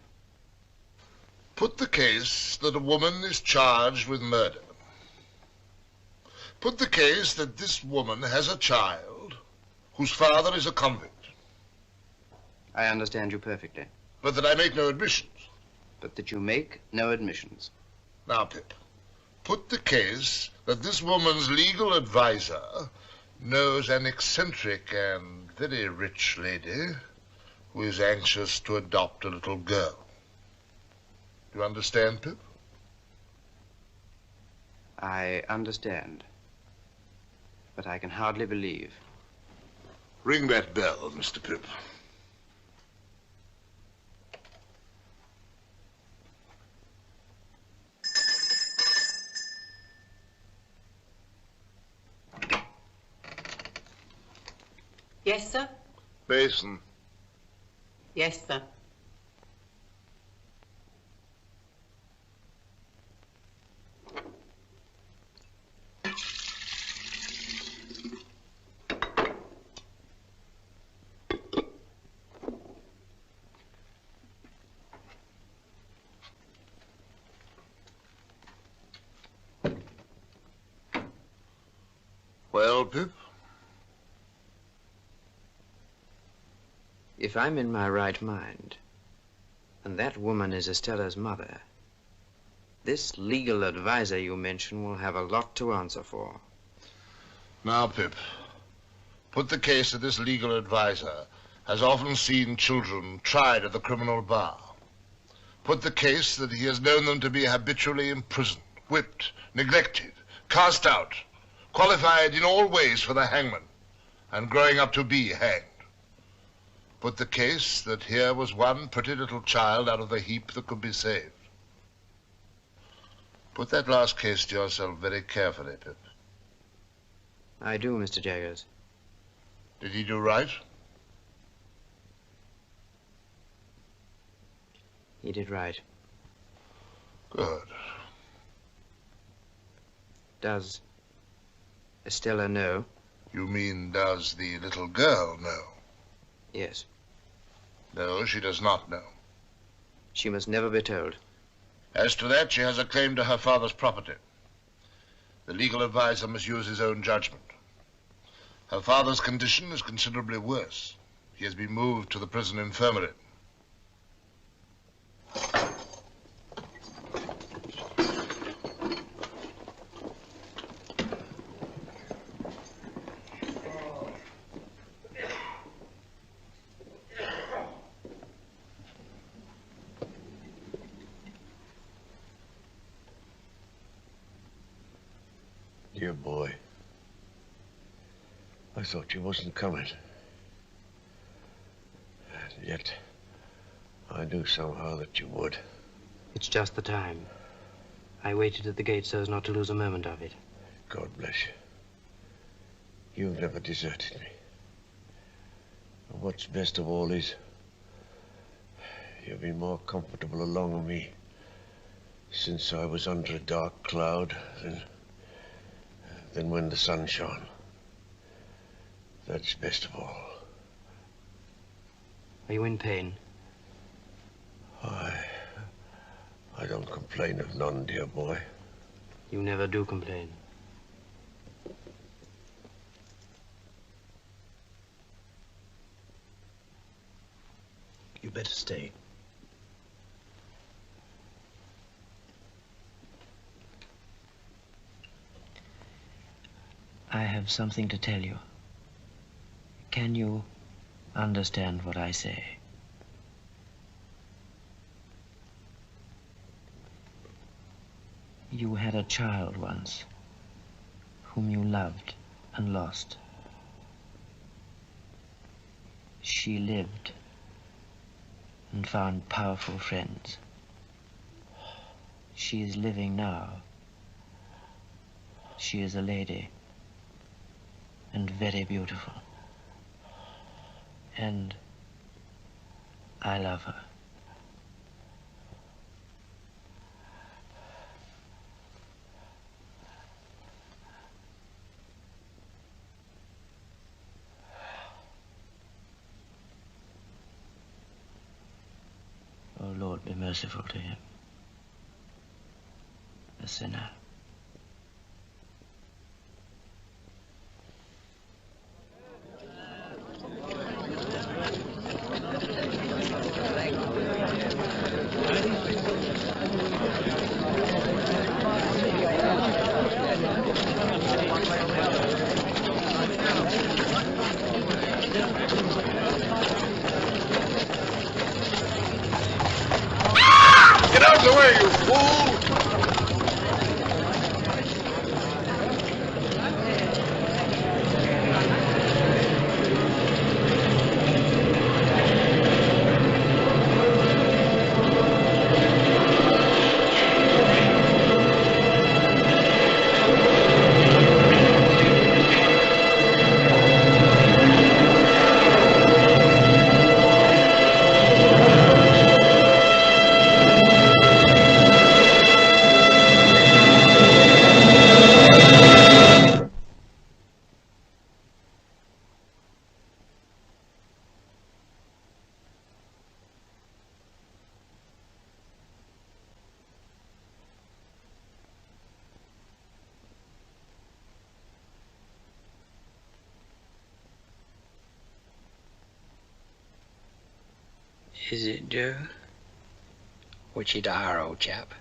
Put the case that a woman is charged with murder. Put the case that this woman has a child whose father is a convict. I understand you perfectly. But that I make no admissions. But that you make no admissions. Now, Pip, Put the case that this woman's legal advisor knows an eccentric and very rich lady who is anxious to adopt a little girl. Do you understand, Pip? I understand, but I can hardly believe. Ring that bell, Mr. Pip. Yes, sir? Basin. Yes, sir. Well, Pip? If I'm in my right mind, and that woman is Estella's mother, this legal advisor you mention will have a lot to answer for. Now, Pip, put the case that this legal advisor has often seen children tried at the criminal bar. Put the case that he has known them to be habitually imprisoned, whipped, neglected, cast out, qualified in all ways for the hangman, and growing up to be hanged. Put the case that here was one pretty little child out of the heap that could be saved. Put that last case to yourself very carefully, Pip. I do, Mr. Jaggers. Did he do right? He did right. Good. Does Estella know? You mean, does the little girl know? Yes. No, she does not know. She must never be told. As to that, she has a claim to her father's property. The legal advisor must use his own judgment. Her father's condition is considerably worse. He has been moved to the prison infirmary. Dear boy, I thought you wasn't coming. And yet, I knew somehow that you would. It's just the time. I waited at the gate so as not to lose a moment of it. God bless you. You've never deserted me. And what's best of all is, you've been more comfortable along with me since I was under a dark cloud than when the sun shone. That's best of all. Are you in pain? I don't complain of none, dear boy. You never do complain. You better stay. I have something to tell you. Can you understand what I say? You had a child once, whom you loved and lost. She lived and found powerful friends. She is living now. She is a lady and very beautiful. And I love her. Oh, Lord, be merciful to him, a sinner. Get out of the way, you fool! Is it, Joe? What's you dire, old chap?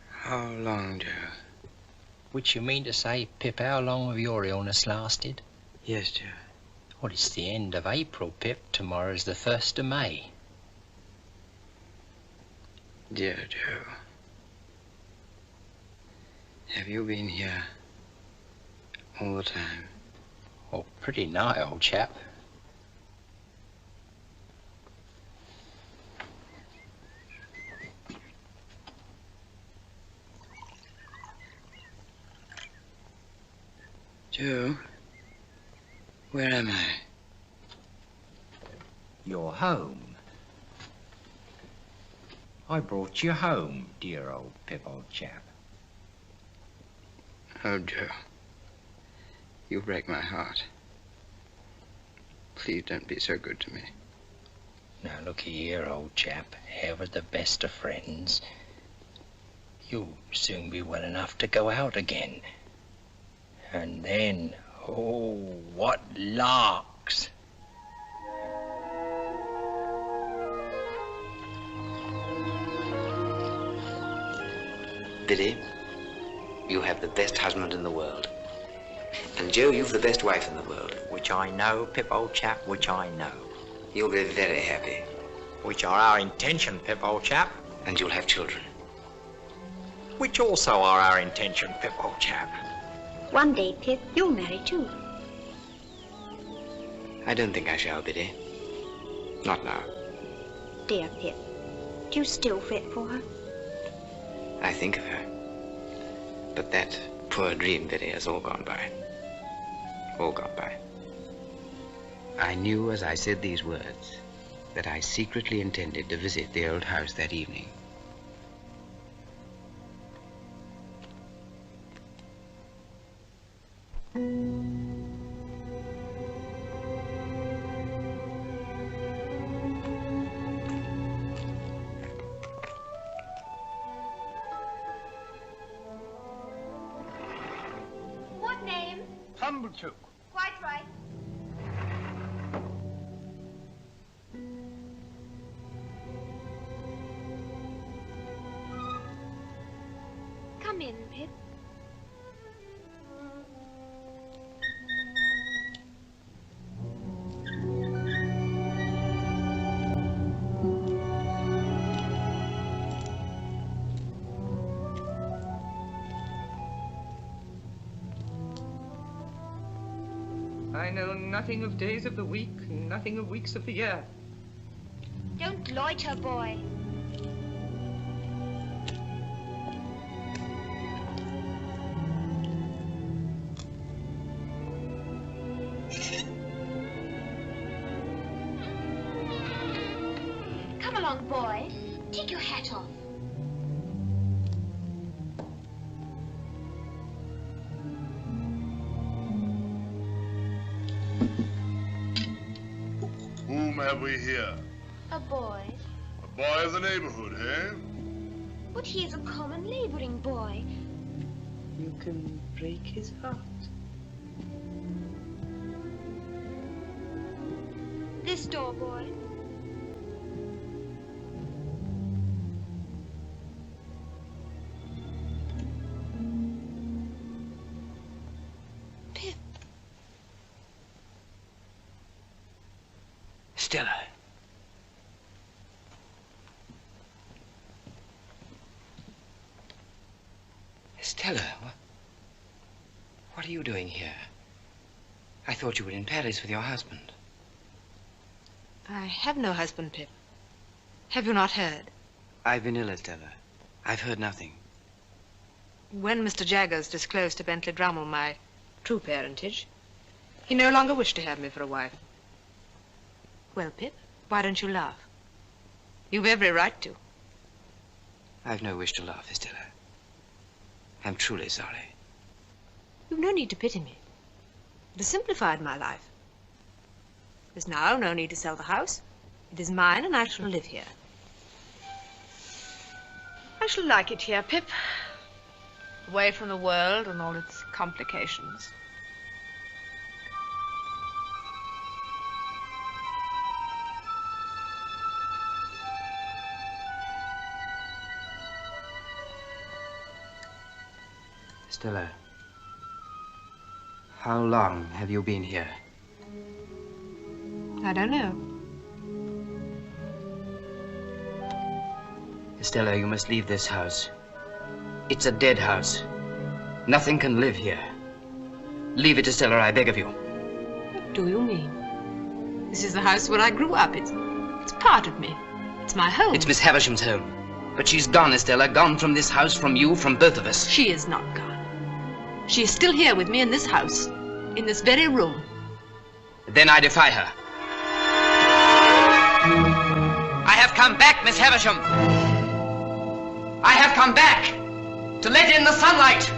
How long, Joe? Which you mean to say, Pip, how long have your illness lasted? Yes, Joe. Well, it's the end of April, Pip. Tomorrow's the 1st of May. Dear Joe, have you been here all the time? Oh, pretty nigh, old chap. Joe, where am I? You're home. I brought you home, dear old Pip, old chap. Oh, Joe. You break my heart. Please don't be so good to me. Now, look here, old chap. Ever the best of friends. You'll soon be well enough to go out again. And then, oh, what larks! Billy, you have the best husband in the world. And Joe, you've the best wife in the world. Which I know, Pip, old chap, which I know. You'll be very happy. Which are our intention, Pip, old chap. And you'll have children. Which also are our intention, Pip, old chap. One day, Pip, you'll marry too. I don't think I shall, Biddy. Not now. Dear Pip, do you still fret for her? I think of her. But that poor dream, Biddy, has all gone by. All gone by. I knew as I said these words that I secretly intended to visit the old house that evening. What name? Tumblechook. Quite right. Come in, Pip. I know nothing of days of the week, nothing of weeks of the year. Don't loiter, boy. Come along, boy. Take your hat off. Whom have we here? A boy. A boy of the neighborhood, eh? But he is a common laboring boy. You can break his heart. This door, boy. Stella, Stella, what are you doing here? I thought you were in Paris with your husband. I have no husband, Pip. Have you not heard? I've been ill, Estella. I've heard nothing. When Mr. Jaggers disclosed to Bentley Drummle my true parentage, he no longer wished to have me for a wife. Well, Pip, why don't you laugh? You've every right to. I've no wish to laugh, Estella. I'm truly sorry. You've no need to pity me. It has simplified my life. There's now no need to sell the house. It is mine, and I shall live here. I shall like it here, Pip. Away from the world and all its complications. Stella, how long have you been here? I don't know. Stella, you must leave this house. It's a dead house. Nothing can live here. Leave it, Stella, I beg of you. What do you mean? This is the house where I grew up. It's part of me. It's my home. It's Miss Havisham's home. But she's gone, Estella, gone from this house, from you, from both of us. She is not gone. She is still here with me in this house, in this very room. Then I defy her. I have come back, Miss Havisham. I have come back to let in the sunlight.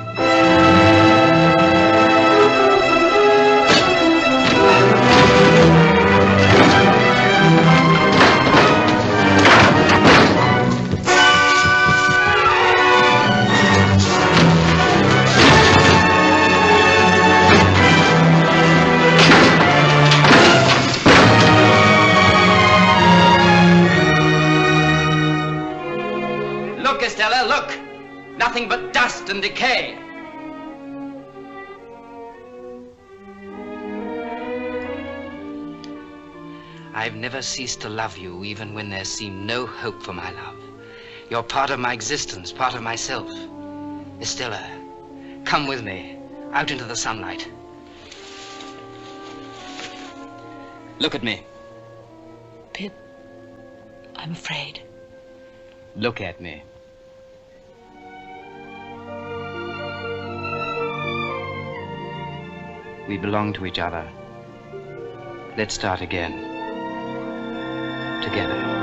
Estella, look! Nothing but dust and decay. I've never ceased to love you, even when there seemed no hope for my love. You're part of my existence, part of myself. Estella, come with me, out into the sunlight. Look at me. Pip, I'm afraid. Look at me. We belong to each other. Let's start again. Together.